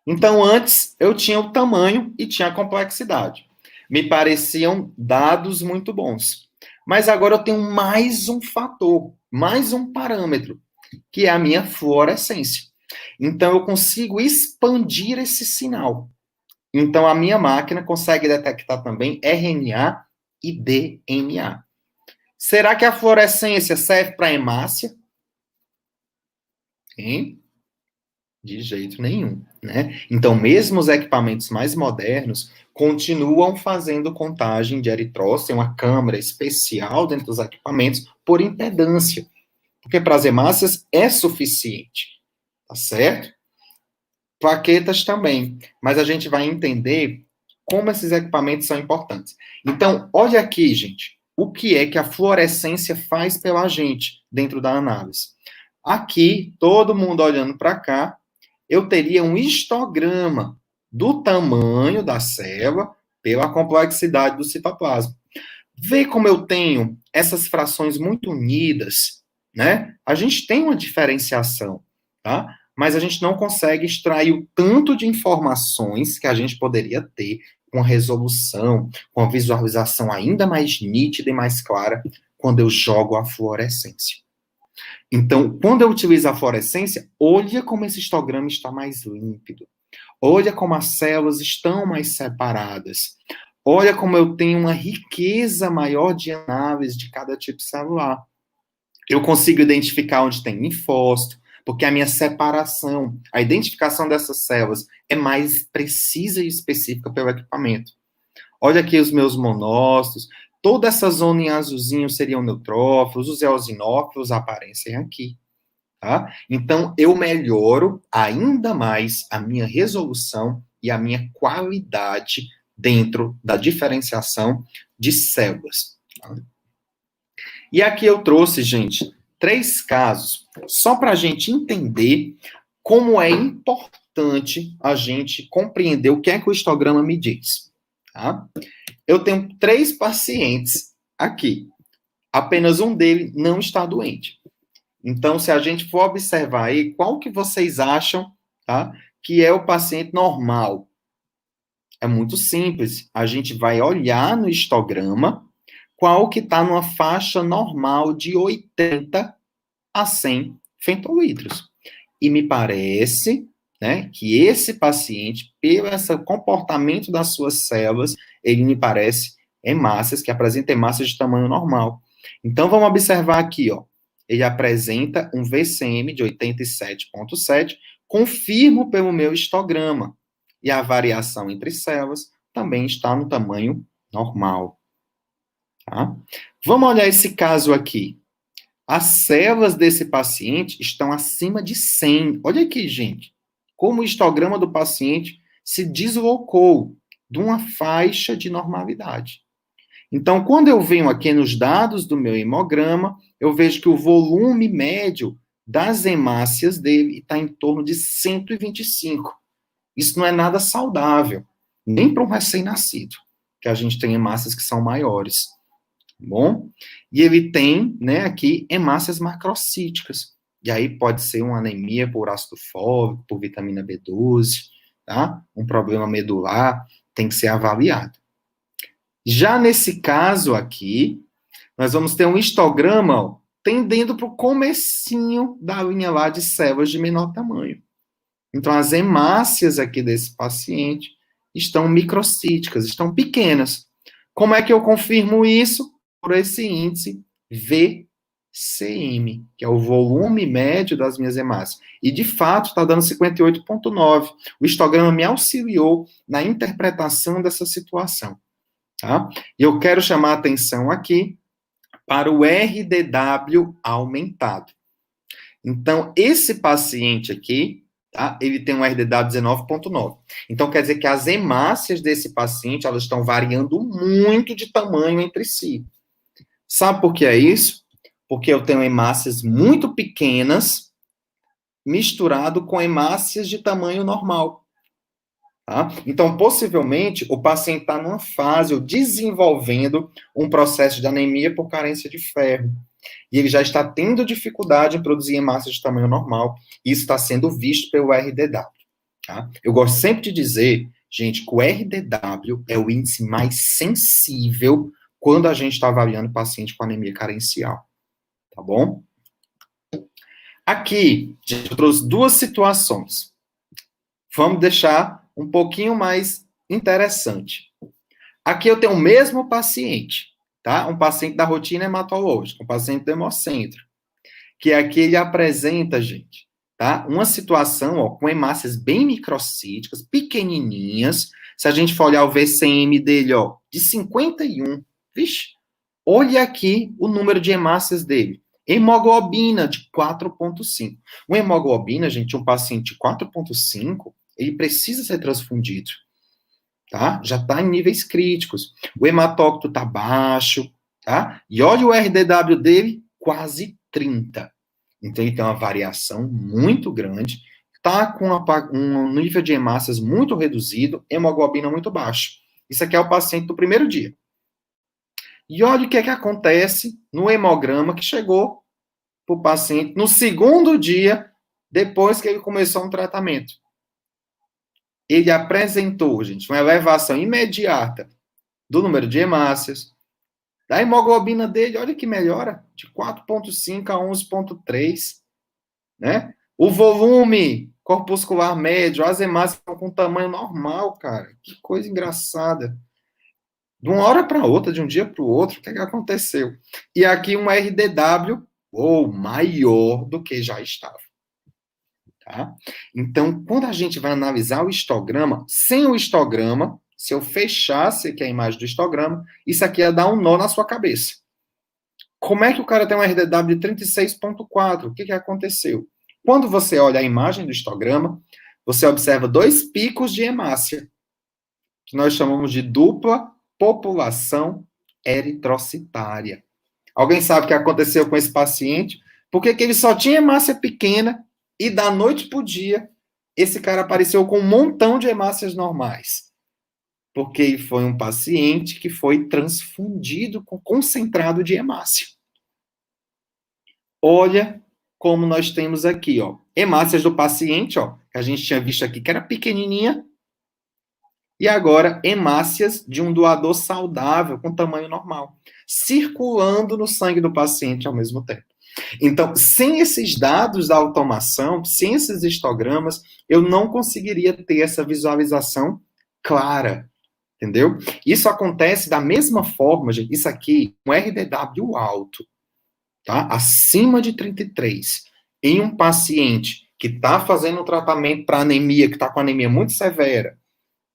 Então, antes, eu tinha o tamanho e tinha a complexidade. Me pareciam dados muito bons. Mas agora eu tenho mais um fator, mais um parâmetro, que é a minha fluorescência. Então, eu consigo expandir esse sinal. Então, a minha máquina consegue detectar também RNA e DNA. Será que a fluorescência serve para hemácia? Hein? De jeito nenhum, né? Então, mesmo os equipamentos mais modernos continuam fazendo contagem de eritrócito, tem uma câmara especial dentro dos equipamentos por impedância, porque para as hemácias é suficiente, tá certo? Plaquetas também, mas a gente vai entender como esses equipamentos são importantes. Então, olha aqui, gente, o que é que a fluorescência faz pela gente dentro da análise. Aqui, todo mundo olhando para cá, eu teria um histograma do tamanho da célula pela complexidade do citoplasma. Vê como eu tenho essas frações muito unidas, né? A gente tem uma diferenciação, tá? Mas a gente não consegue extrair o tanto de informações que a gente poderia ter com a resolução, com a visualização ainda mais nítida e mais clara quando eu jogo a fluorescência. Então, quando eu utilizo a fluorescência, olha como esse histograma está mais límpido. Olha como as células estão mais separadas. Olha como eu tenho uma riqueza maior de análise de cada tipo celular. Eu consigo identificar onde tem linfócito, porque a minha separação, a identificação dessas células é mais precisa e específica pelo equipamento. Olha aqui os meus monócitos, toda essa zona em azulzinho seriam neutrófilos, os eosinófilos aparecem aqui. Tá? Então, eu melhoro ainda mais a minha resolução e a minha qualidade dentro da diferenciação de células. Tá? E aqui eu trouxe, gente, 3 casos, só para a gente entender como é importante a gente compreender o que é que o histograma me diz. Tá? Eu tenho 3 pacientes aqui. Apenas um deles não está doente. Então, se a gente for observar aí, qual que vocês acham, tá, que é o paciente normal? É muito simples. A gente vai olhar no histograma qual que está numa faixa normal de 80 a 100 femtolitros. E me parece, né, que esse paciente, pelo esse comportamento das suas células, ele me parece hemácias, que apresenta hemácias de tamanho normal. Então, vamos observar aqui, ó. Ele apresenta um VCM de 87,7, confirmo pelo meu histograma. E a variação entre células também está no tamanho normal. Tá? Vamos olhar esse caso aqui. As células desse paciente estão acima de 100. Olha aqui, gente. Como o histograma do paciente se deslocou de uma faixa de normalidade. Então, quando eu venho aqui nos dados do meu hemograma, eu vejo que o volume médio das hemácias dele está em torno de 125. Isso não é nada saudável, nem para um recém-nascido, que a gente tem hemácias que são maiores. Bom? E ele tem, né, aqui, hemácias macrocíticas. e aí pode ser uma anemia por ácido fólico, por vitamina B12, tá? Um problema medular, tem que ser avaliado. Já nesse caso aqui, nós vamos ter um histograma, ó, tendendo para o comecinho da linha lá de células de menor tamanho. Então, as hemácias aqui desse paciente estão microcíticas, estão pequenas. Como é que eu confirmo isso? Por esse índice VCM, que é o volume médio das minhas hemácias. E, de fato, está dando 58,9. O histograma me auxiliou na interpretação dessa situação. Tá? E eu quero chamar a atenção aqui para o RDW aumentado. Então, esse paciente aqui, tá? Ele tem um RDW 19,9. Então, quer dizer que as hemácias desse paciente, elas estão variando muito de tamanho entre si. Sabe por que é isso? Porque eu tenho hemácias muito pequenas misturado com hemácias de tamanho normal. Tá? Então, possivelmente, o paciente está numa fase, ou desenvolvendo um processo de anemia por carência de ferro. E ele já está tendo dificuldade em produzir hemácias de tamanho normal. Isso está sendo visto pelo RDW. Tá? Eu gosto sempre de dizer, gente, que o RDW é o índice mais sensível quando a gente está avaliando paciente com anemia carencial. Tá bom? Aqui, eu trouxe duas situações. Vamos deixar um pouquinho mais interessante. Aqui eu tenho o mesmo paciente, tá? Um paciente da rotina hematológica, um paciente do hemocentro, que aqui ele apresenta, gente, tá? Uma situação, ó, com hemácias bem microcíticas, pequenininhas. Se a gente for olhar o VCM dele, ó, de 51, vixe, olha aqui o número de hemácias dele. Hemoglobina de 4,5. Uma hemoglobina, gente, um paciente de 4,5, ele precisa ser transfundido, tá? Já está em níveis críticos. O hematócrito está baixo, tá? E olha o RDW dele, quase 30. Então, ele tem uma variação muito grande, está com um nível de hemácias muito reduzido, hemoglobina muito baixo. Isso aqui é o paciente do primeiro dia. E olha o que é que acontece no hemograma que chegou para o paciente no segundo dia, depois que ele começou um tratamento. Ele apresentou, gente, uma elevação imediata do número de hemácias, da hemoglobina dele, olha que melhora, de 4,5 a 11,3, né? O volume corpuscular médio, as hemácias estão com tamanho normal, cara. Que coisa engraçada. De uma hora para outra, de um dia para o outro, o que é que aconteceu? E aqui um RDW, ou maior do que já estava. Tá? Então, quando a gente vai analisar o histograma, sem o histograma, se eu fechasse aqui a imagem do histograma, isso aqui ia dar um nó na sua cabeça. Como é que o cara tem um RDW de 36,4? O que aconteceu? Quando você olha a imagem do histograma, você observa dois picos de hemácia, que nós chamamos de dupla população eritrocitária. Alguém sabe o que aconteceu com esse paciente? Por que ele só tinha hemácia pequena e da noite para o dia, esse cara apareceu com um montão de hemácias normais? Porque ele foi um paciente que foi transfundido com concentrado de hemácia. Olha como nós temos aqui, ó, hemácias do paciente, ó, que a gente tinha visto aqui que era pequenininha, e agora hemácias de um doador saudável com tamanho normal, circulando no sangue do paciente ao mesmo tempo. Então, sem esses dados da automação, sem esses histogramas, eu não conseguiria ter essa visualização clara, entendeu? Isso acontece da mesma forma, gente, isso aqui, um RDW alto, tá? Acima de 33, em um paciente que está fazendo um tratamento para anemia, que está com anemia muito severa,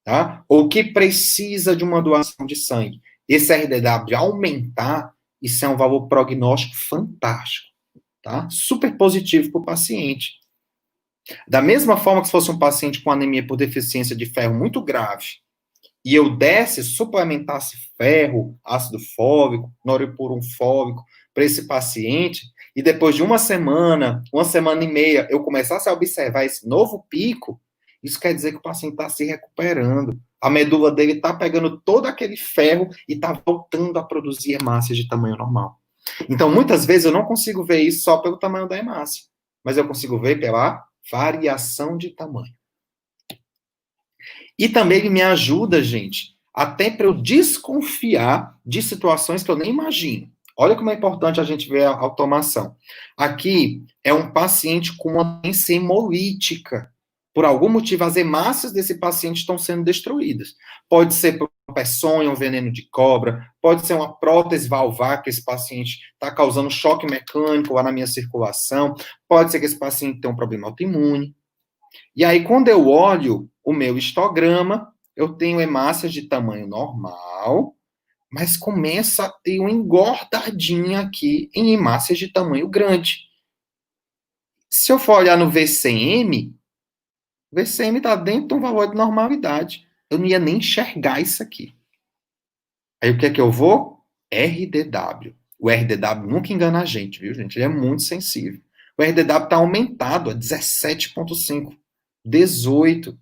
tá? Ou que precisa de uma doação de sangue. Esse RDW aumentar, isso é um valor prognóstico fantástico, tá? Super positivo para o paciente. Da mesma forma que se fosse um paciente com anemia por deficiência de ferro muito grave, e eu desse, suplementasse ferro, ácido fólico, noripurum fólico, para esse paciente, e depois de uma semana e meia, eu começasse a observar esse novo pico, isso quer dizer que o paciente está se recuperando. A medula dele está pegando todo aquele ferro e está voltando a produzir hemácias de tamanho normal. Então, muitas vezes, eu não consigo ver isso só pelo tamanho da hemácia. mas eu consigo ver pela variação de tamanho. E também ele me ajuda, gente, até para eu desconfiar de situações que eu nem imagino. Olha como é importante a gente ver a automação. Aqui é um paciente com uma doença hemolítica. Por algum motivo, as hemácias desse paciente estão sendo destruídas. Pode ser por uma peçonha, um veneno de cobra, pode ser uma prótese valvar que esse paciente está causando choque mecânico lá na minha circulação, pode ser que esse paciente tenha um problema autoimune. E aí, quando eu olho o meu histograma, eu tenho hemácias de tamanho normal, mas começa a ter uma engordadinha aqui em hemácias de tamanho grande. Se eu for olhar no VCM, o VCM está dentro de um valor de normalidade. Eu não ia nem enxergar isso aqui. Aí o que é que eu vou? RDW. O RDW nunca engana a gente, viu, gente? Ele é muito sensível. O RDW está aumentado a 17,5, 18.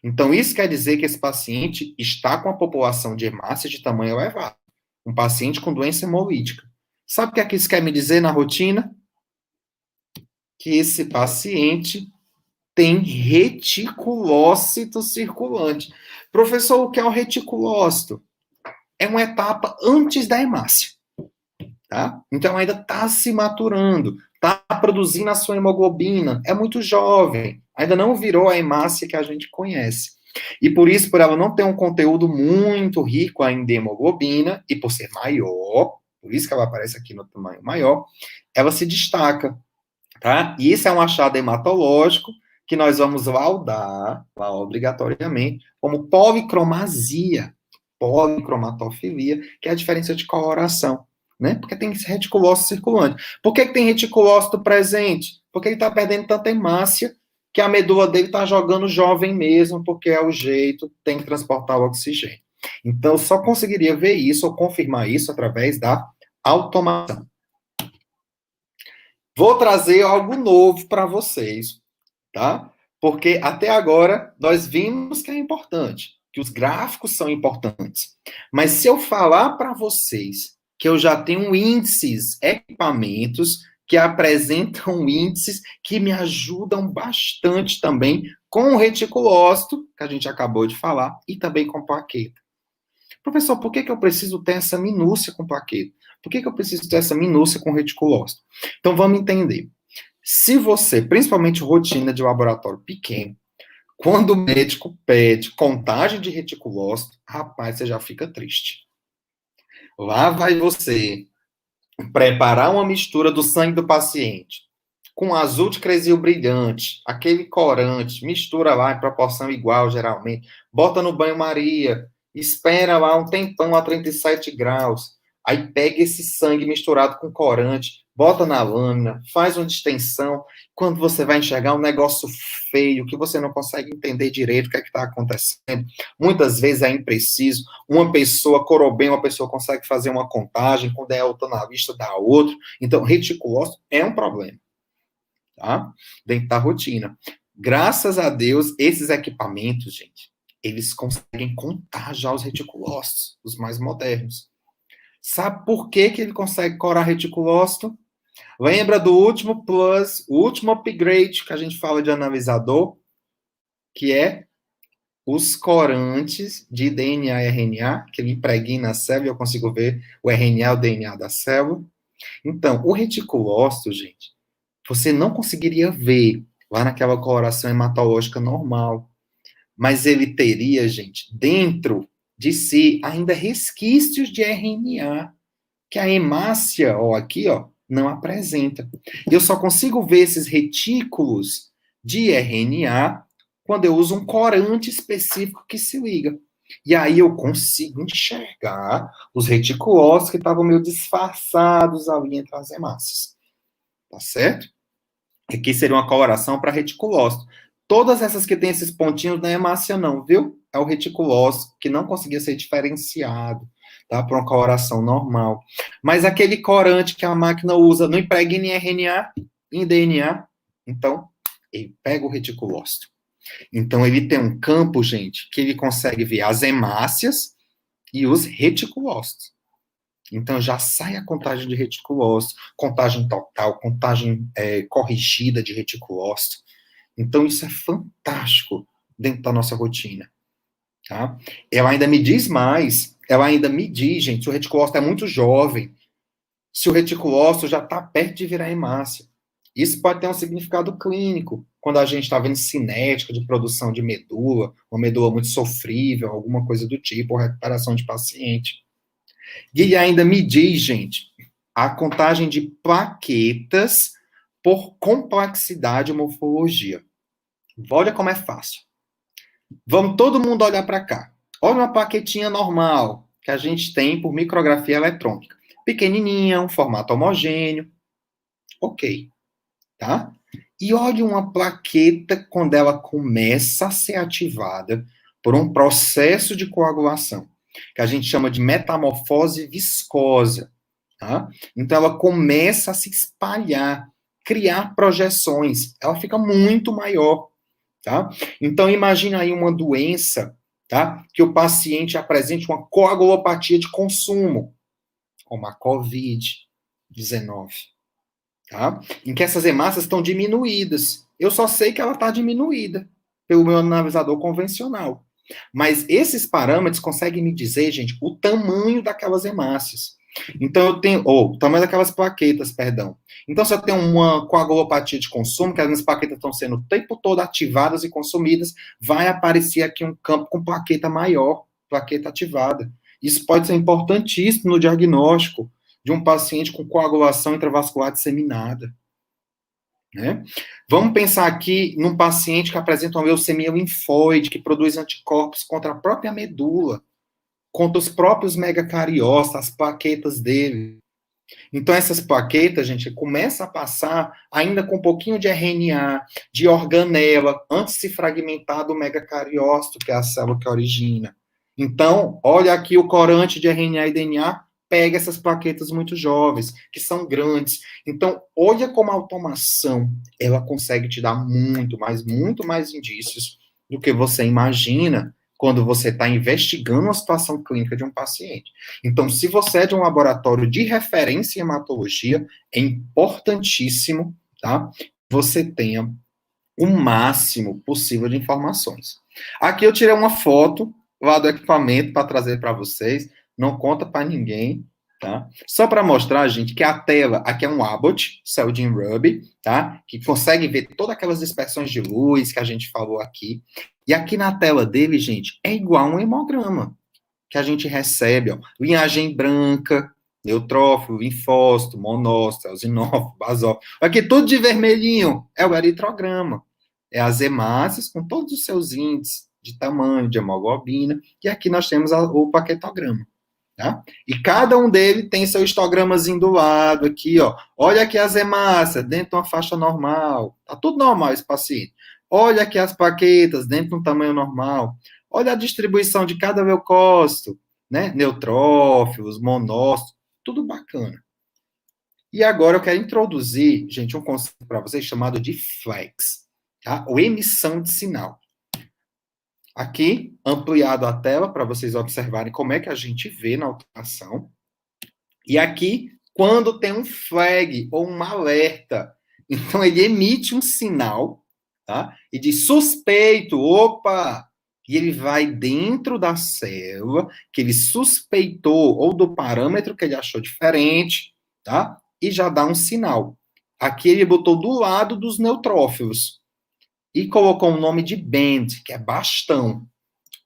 Então, isso quer dizer que esse paciente está com a população de hemácia de tamanho elevado. Um paciente com doença hemolítica. Sabe o que é que isso quer me dizer na rotina? Que esse paciente tem reticulócito circulante. Professor, o que é o reticulócito? É uma etapa antes da hemácia. Tá? Então, ainda está se maturando, está produzindo a sua hemoglobina, é muito jovem, ainda não virou a hemácia que a gente conhece. E por isso, por ela não ter um conteúdo muito rico ainda em hemoglobina, e por ser maior, por isso que ela aparece aqui no tamanho maior, ela se destaca, tá? E isso é um achado hematológico que nós vamos laudar, lá obrigatoriamente, como policromasia, policromatofilia, que é a diferença de coloração, né? Porque tem reticulócito circulante. Por que tem reticulócito presente? Porque ele está perdendo tanta hemácia que a medula dele está jogando jovem mesmo, porque é o jeito, tem que transportar o oxigênio. Então, eu só conseguiria ver isso ou confirmar isso através da automação. Vou trazer algo novo para vocês, tá? Porque até agora nós vimos que é importante, que os gráficos são importantes. Mas se eu falar para vocês que eu já tenho índices, equipamentos que apresentam índices que me ajudam bastante também com o reticulócito, que a gente acabou de falar, e também com plaqueta. Professor, por que eu preciso ter essa minúcia com plaqueta? Por que eu preciso ter essa minúcia com reticulócito? Então, vamos entender. Se você, principalmente rotina de laboratório pequeno, quando o médico pede contagem de reticulócito, rapaz, você já fica triste. Lá vai você preparar uma mistura do sangue do paciente com azul de cresil brilhante, aquele corante, mistura lá em proporção igual, geralmente, bota no banho-maria, espera lá um tempão a 37 graus, aí pega esse sangue misturado com corante, bota na lâmina, faz uma distensão, quando você vai enxergar um negócio feio, que você não consegue entender direito o que é que está acontecendo, muitas vezes é impreciso, uma pessoa corou bem, uma pessoa consegue fazer uma contagem, quando é autoanalista dá outro, então reticulócito é um problema, tá? Dentro da rotina. Graças a Deus, esses equipamentos, gente, eles conseguem contar já os reticulócitos, os mais modernos. Sabe por que que ele consegue corar reticulócito? Lembra do último plus, o último upgrade que a gente fala de analisador, que é os corantes de DNA e RNA, que ele impregna a célula e eu consigo ver o RNA e o DNA da célula. Então, o reticulócito, gente, você não conseguiria ver lá naquela coloração hematológica normal. Mas ele teria, gente, dentro de si, ainda resquícios de RNA, que a hemácia, ó, aqui, ó, não apresenta. Eu só consigo ver esses retículos de RNA quando eu uso um corante específico que se liga. E aí eu consigo enxergar os reticulócitos que estavam meio disfarçados ali entre as hemácias. Tá certo? Aqui seria uma coloração para reticulócito. Todas essas que tem esses pontinhos não é hemácia não, viu? É o reticulócito, que não conseguia ser diferenciado, tá? Para uma coloração normal. Mas aquele corante que a máquina usa não impregna em RNA, em DNA, então ele pega o reticulócito. Então ele tem um campo, gente, que ele consegue ver as hemácias e os reticulócitos. Então, já sai a contagem de reticulócito, contagem total, contagem corrigida de reticulócito. Então, isso é fantástico dentro da nossa rotina. Tá? Ela ainda me diz mais, ela ainda me diz, gente, se o reticulócito é muito jovem, se o reticulócito já está perto de virar hemácia. Isso pode ter um significado clínico, quando a gente está vendo cinética de produção de medula, uma medula muito sofrível, alguma coisa do tipo, ou recuperação de paciente. E ainda me diz, gente, a contagem de plaquetas por complexidade e morfologia. Olha como é fácil. Vamos todo mundo olhar para cá. Olha uma plaquetinha normal que a gente tem por micrografia eletrônica. Pequenininha, um formato homogêneo. Ok, tá? E olha uma plaqueta quando ela começa a ser ativada por um processo de coagulação, que a gente chama de metamorfose viscosa. Tá? Então, ela começa a se espalhar, criar projeções. Ela fica muito maior. Tá? Então, imagina aí uma doença, tá? Que o paciente apresente uma coagulopatia de consumo, como a COVID-19. Tá? Em que essas hemácias estão diminuídas. Eu só sei que ela está diminuída pelo meu analisador convencional. Mas esses parâmetros conseguem me dizer, gente, o tamanho daquelas hemácias. Então, eu tenho, ou o tamanho daquelas plaquetas, perdão. Então, se eu tenho uma coagulopatia de consumo, que as minhas plaquetas estão sendo o tempo todo ativadas e consumidas, vai aparecer aqui um campo com plaqueta maior, plaqueta ativada. Isso pode ser importantíssimo no diagnóstico de um paciente com coagulação intravascular disseminada. Né? Vamos pensar aqui num paciente que apresenta uma leucemia linfóide, que produz anticorpos contra a própria medula, contra os próprios megacariócitos, as plaquetas dele. Então, essas plaquetas, gente, começa a passar ainda com um pouquinho de RNA, de organela, antes de se fragmentar do megacariócito, que é a célula que origina. Então, olha aqui o corante de RNA e DNA, pega essas plaquetas muito jovens, que são grandes. Então, olha como a automação, ela consegue te dar muito mais indícios do que você imagina quando você está investigando a situação clínica de um paciente. Então, se você é de um laboratório de referência em hematologia, é importantíssimo, tá? Você tenha o máximo possível de informações. Aqui eu tirei uma foto lá do equipamento para trazer para vocês, não conta para ninguém, tá? Só para mostrar, gente, que a tela, aqui é um Abbott Celgene Ruby, tá? Que consegue ver todas aquelas dispersões de luz que a gente falou aqui. E aqui na tela dele, gente, é igual um hemograma que a gente recebe, ó, linhagem branca, neutrófilo, linfócito, monócito, eosinófilo, basófilo. Aqui tudo de vermelhinho é o eritrograma. É as hemácias com todos os seus índices de tamanho, de hemoglobina, e aqui nós temos o paquetograma. Tá? E cada um deles tem seu histogramazinho do lado aqui, ó. Olha aqui as hemácias dentro de uma faixa normal. Tá tudo normal esse paciente. Olha aqui as plaquetas dentro de um tamanho normal. Olha a distribuição de cada leucócito, né? Neutrófilos, monócitos, tudo bacana. E agora eu quero introduzir, gente, um conceito para vocês chamado de flex, tá? Ou emissão de sinal. Aqui, ampliado a tela para vocês observarem como é que a gente vê na automação. E aqui, quando tem um flag ou um alerta. Então, ele emite um sinal, tá? E diz suspeito, opa! E ele vai dentro da célula que ele suspeitou ou do parâmetro que ele achou diferente, tá? E já dá um sinal. Aqui ele botou do lado dos neutrófilos e colocou o nome de band, que é bastão.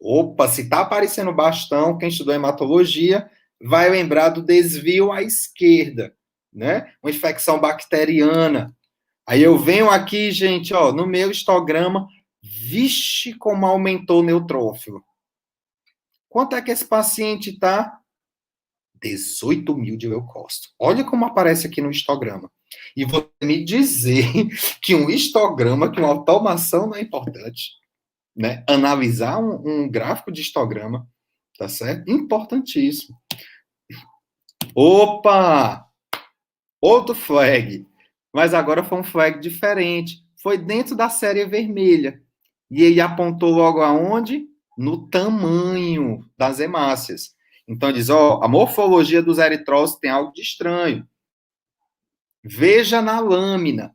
Opa, se está aparecendo bastão, quem estudou hematologia vai lembrar do desvio à esquerda, né? Uma infecção bacteriana. Aí eu venho aqui, gente, ó, no meu histograma, vixe, como aumentou o neutrófilo. Quanto é que esse paciente está? 18 mil de leucócito. Olha como aparece aqui no histograma. E você me dizer que um histograma, que uma automação não é importante, né? Analisar um gráfico de histograma, tá certo? Importantíssimo. Opa! Outro flag. Mas agora foi um flag diferente. Foi dentro da série vermelha. E ele apontou logo aonde? No tamanho das hemácias. Então diz, ó, a morfologia dos eritrócitos tem algo de estranho. Veja na lâmina.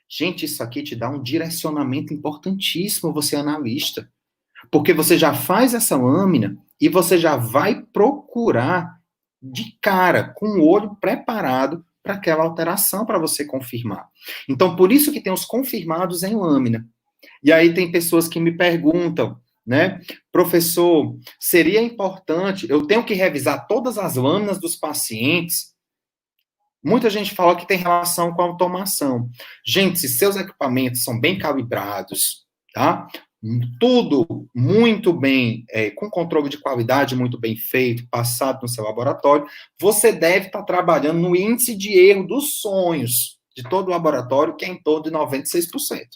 Gente, isso aqui te dá um direcionamento importantíssimo, você analista. Porque você já faz essa lâmina e você já vai procurar de cara, com o olho preparado para aquela alteração para você confirmar. Então, por isso que tem os confirmados em lâmina. E aí tem pessoas que me perguntam, né, professor, seria importante, eu tenho que revisar todas as lâminas dos pacientes? Muita gente fala que tem relação com a automação. Gente, se seus equipamentos são bem calibrados, tá? Tudo muito bem, com controle de qualidade muito bem feito, passado no seu laboratório, você deve estar trabalhando no índice de erro dos sonhos de todo o laboratório, que é em torno de 96%.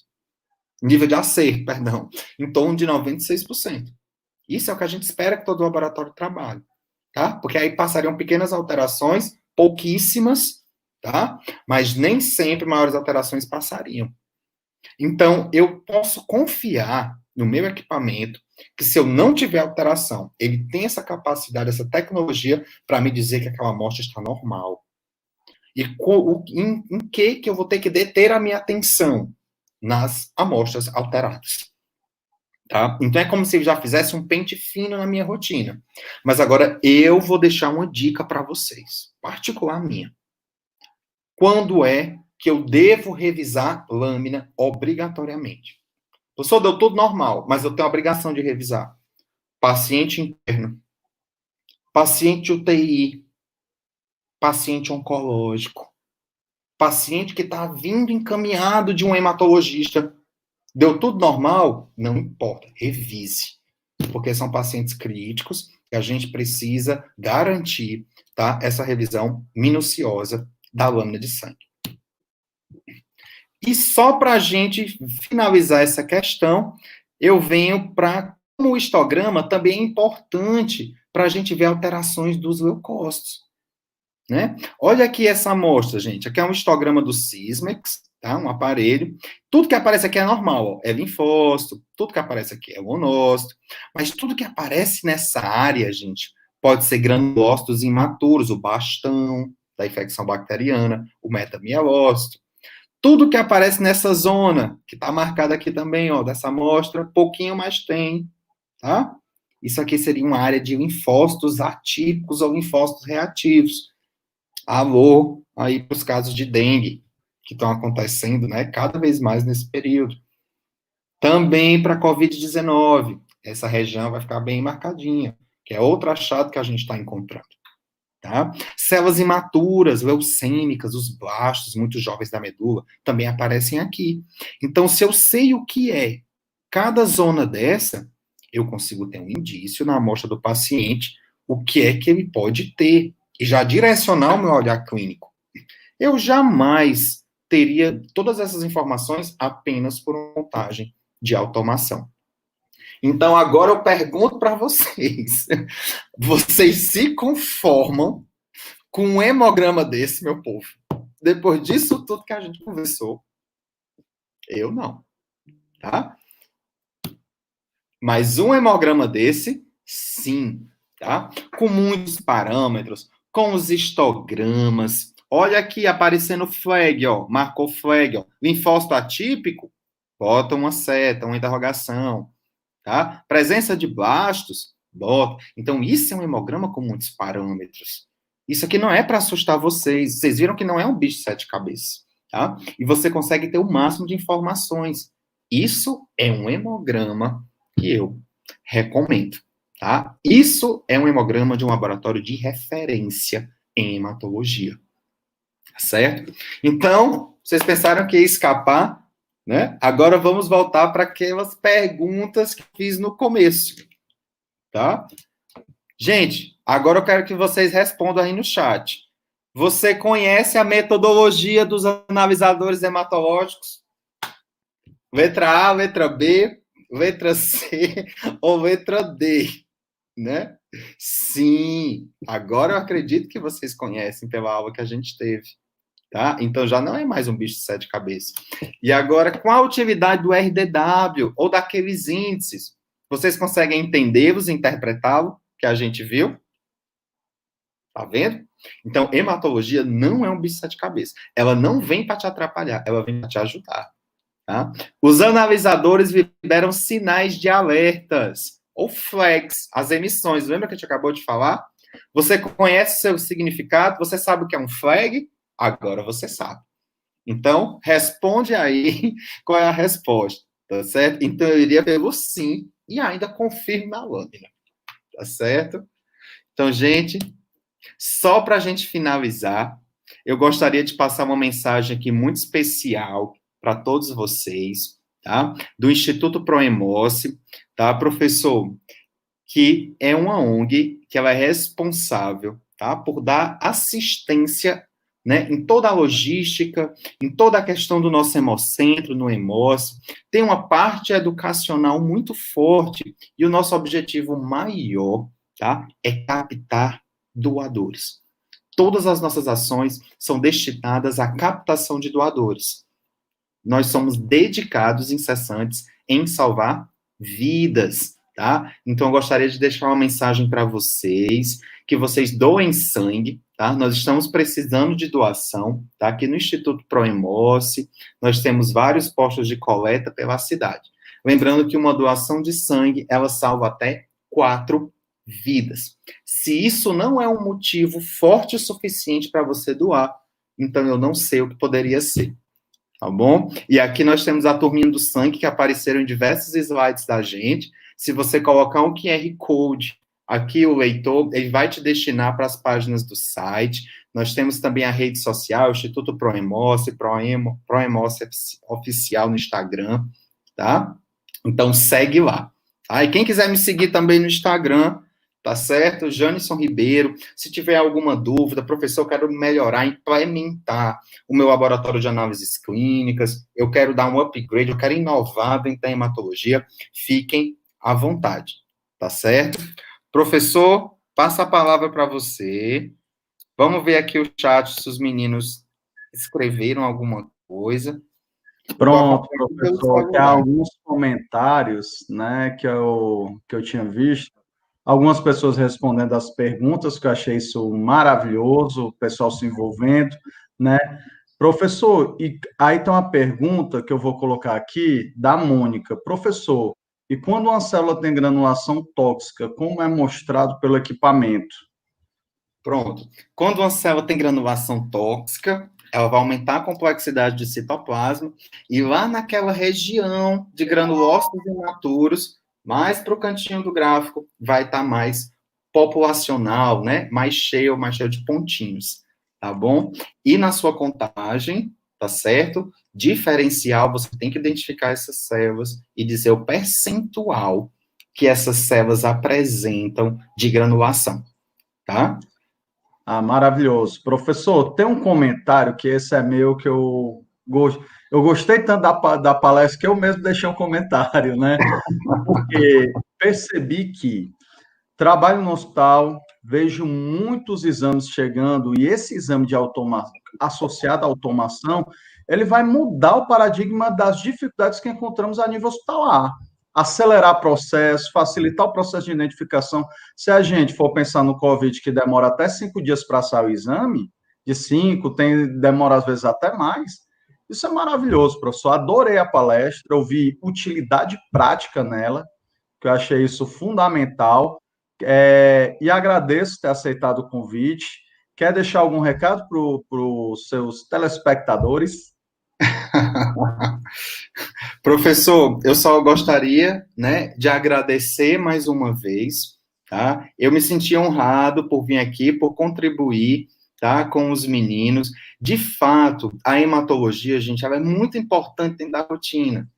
Nível de acerto, perdão, em torno de 96%. Isso é o que a gente espera que todo laboratório trabalhe, tá? Porque aí passariam pequenas alterações, pouquíssimas, tá? Mas nem sempre maiores alterações passariam. Então, eu posso confiar no meu equipamento, que se eu não tiver alteração, ele tem essa capacidade, essa tecnologia, para me dizer que aquela amostra está normal. E em que eu vou ter que deter a minha atenção? Nas amostras alteradas. Tá? Então é como se eu já fizesse um pente fino na minha rotina. Mas agora eu vou deixar uma dica para vocês, particular minha. Quando é que eu devo revisar lâmina obrigatoriamente? Professor, deu tudo normal, mas eu tenho a obrigação de revisar. Paciente interno, paciente UTI, paciente oncológico, paciente que está vindo encaminhado de um hematologista. Deu tudo normal? Não importa, revise. Porque são pacientes críticos e a gente precisa garantir, tá, essa revisão minuciosa da lâmina de sangue. E só para a gente finalizar essa questão, eu venho para como o histograma também é importante para a gente ver alterações dos leucócitos. Né? Olha aqui essa amostra, gente. Aqui é um histograma do Sysmex, tá? Um aparelho. Tudo que aparece aqui é normal, ó. É linfócito, tudo que aparece aqui é monócito, mas tudo que aparece nessa área, gente, pode ser granulócitos imaturos, o bastão da infecção bacteriana, o metamielócito. Tudo que aparece nessa zona, que está marcada aqui também, ó, dessa amostra, pouquinho mais tem, tá? Isso aqui seria uma área de linfócitos atípicos ou linfócitos reativos. Alô, aí para os casos de dengue, que estão acontecendo, né, cada vez mais nesse período. Também para a Covid-19, essa região vai ficar bem marcadinha, que é outro achado que a gente está encontrando. Tá? Células imaturas, leucêmicas, os blastos, muito jovens da medula, também aparecem aqui. Então, se eu sei o que é cada zona dessa, eu consigo ter um indício na amostra do paciente, o que é que ele pode ter, e já direcionar o meu olhar clínico. Eu jamais teria todas essas informações apenas por uma montagem de automação. Então, agora eu pergunto para vocês: vocês se conformam com um hemograma desse, meu povo? Depois disso tudo que a gente conversou, eu não, tá? Mas um hemograma desse, sim, tá? Com muitos parâmetros, com os histogramas. Olha aqui, aparecendo flag, ó, marcou flag, ó. Linfócito atípico, bota uma seta, uma interrogação, tá? Presença de blastos, bota. Então, isso é um hemograma com muitos parâmetros. Isso aqui não é para assustar vocês. Vocês viram que não é um bicho de sete cabeças, tá? E você consegue ter o máximo de informações. Isso é um hemograma que eu recomendo, tá? Isso é um hemograma de um laboratório de referência em hematologia, certo? Então, vocês pensaram que ia escapar, né? Agora vamos voltar para aquelas perguntas que fiz no começo, tá? Gente, agora eu quero que vocês respondam aí no chat. Você conhece a metodologia dos analisadores hematológicos? Letra A, letra B, letra C ou letra D, né? Sim, agora eu acredito que vocês conhecem pela aula que a gente teve, tá? Então já não é mais um bicho de sete cabeças. E agora, qual a utilidade do RDW ou daqueles índices? Vocês conseguem entendê-los, interpretá-los, que a gente viu? Tá vendo? Então, hematologia não é um bicho de sete cabeças. Ela não vem para te atrapalhar, ela vem para te ajudar. Tá? Os analisadores liberam sinais de alertas, ou flags, as emissões. Lembra que a gente acabou de falar? Você conhece seu significado? Você sabe o que é um flag? Agora você sabe. Então, responde aí qual é a resposta, tá certo? Então, eu iria pelo sim e ainda confirmo na lâmina, tá certo? Então, gente, só para a gente finalizar, eu gostaria de passar uma mensagem aqui muito especial para todos vocês, tá? Do Instituto Proemorse, tá, professor? Que é uma ONG que ela é responsável, tá, por dar assistência, né, em toda a logística, em toda a questão do nosso hemocentro, no Hemorse. Tem uma parte educacional muito forte e o nosso objetivo maior, tá, é captar doadores. Todas as nossas ações são destinadas à captação de doadores. Nós somos dedicados, incessantes, em salvar vidas, tá? Então, eu gostaria de deixar uma mensagem para vocês, que vocês doem sangue, tá? Nós estamos precisando de doação, tá? Aqui no Instituto Proemorse, nós temos vários postos de coleta pela cidade. Lembrando que uma doação de sangue, ela salva até 4 vidas. Se isso não é um motivo forte o suficiente para você doar, então eu não sei o que poderia ser. Tá bom? E aqui nós temos a turminha do sangue que apareceram em diversos slides da gente. Se você colocar um QR Code aqui, o leitor, ele vai te destinar para as páginas do site. Nós temos também a rede social, Instituto Proemorse, Proemorse Oficial no Instagram, tá? Então, segue lá. Tá? E quem quiser me seguir também no Instagram, tá certo? Janison Ribeiro. Se tiver alguma dúvida, professor, eu quero melhorar, implementar o meu laboratório de análises clínicas, eu quero dar um upgrade, eu quero inovar dentro da hematologia, fiquem à vontade, tá certo? Professor, passa a palavra para você. Vamos ver aqui o chat se os meninos escreveram alguma coisa. Pronto, professor, aqui há alguns comentários, né, que eu tinha visto. Algumas pessoas respondendo as perguntas, que eu achei isso maravilhoso, o pessoal se envolvendo, né? Professor, e aí tem uma pergunta que eu vou colocar aqui, da Mônica. Professor, e quando uma célula tem granulação tóxica, como é mostrado pelo equipamento? Pronto. Quando uma célula tem granulação tóxica, ela vai aumentar a complexidade de citoplasma, e lá naquela região de granulócitos imaturos, mais para o cantinho do gráfico, vai estar mais populacional, né? Mais cheio de pontinhos, tá bom? E na sua contagem, tá certo? Diferencial, você tem que identificar essas células e dizer o percentual que essas células apresentam de granulação, tá? Ah, maravilhoso. Professor, tem um comentário que esse é meu, que eu gostei tanto da palestra que eu mesmo deixei um comentário, né? Porque percebi que trabalho no hospital, vejo muitos exames chegando, e esse exame de associado à automação, ele vai mudar o paradigma das dificuldades que encontramos a nível hospitalar. Acelerar processo, facilitar o processo de identificação. Se a gente for pensar no COVID, que demora até 5 dias para sair o exame, de 5, demora às vezes até mais. Isso é maravilhoso, professor. Adorei a palestra, eu vi utilidade prática nela, que eu achei isso fundamental. E agradeço ter aceitado o convite. Quer deixar algum recado para os seus telespectadores? Professor, eu só gostaria, né, de agradecer mais uma vez, tá? Eu me senti honrado por vir aqui, por contribuir, tá, com os meninos. De fato, a hematologia, gente, ela é muito importante dentro da rotina.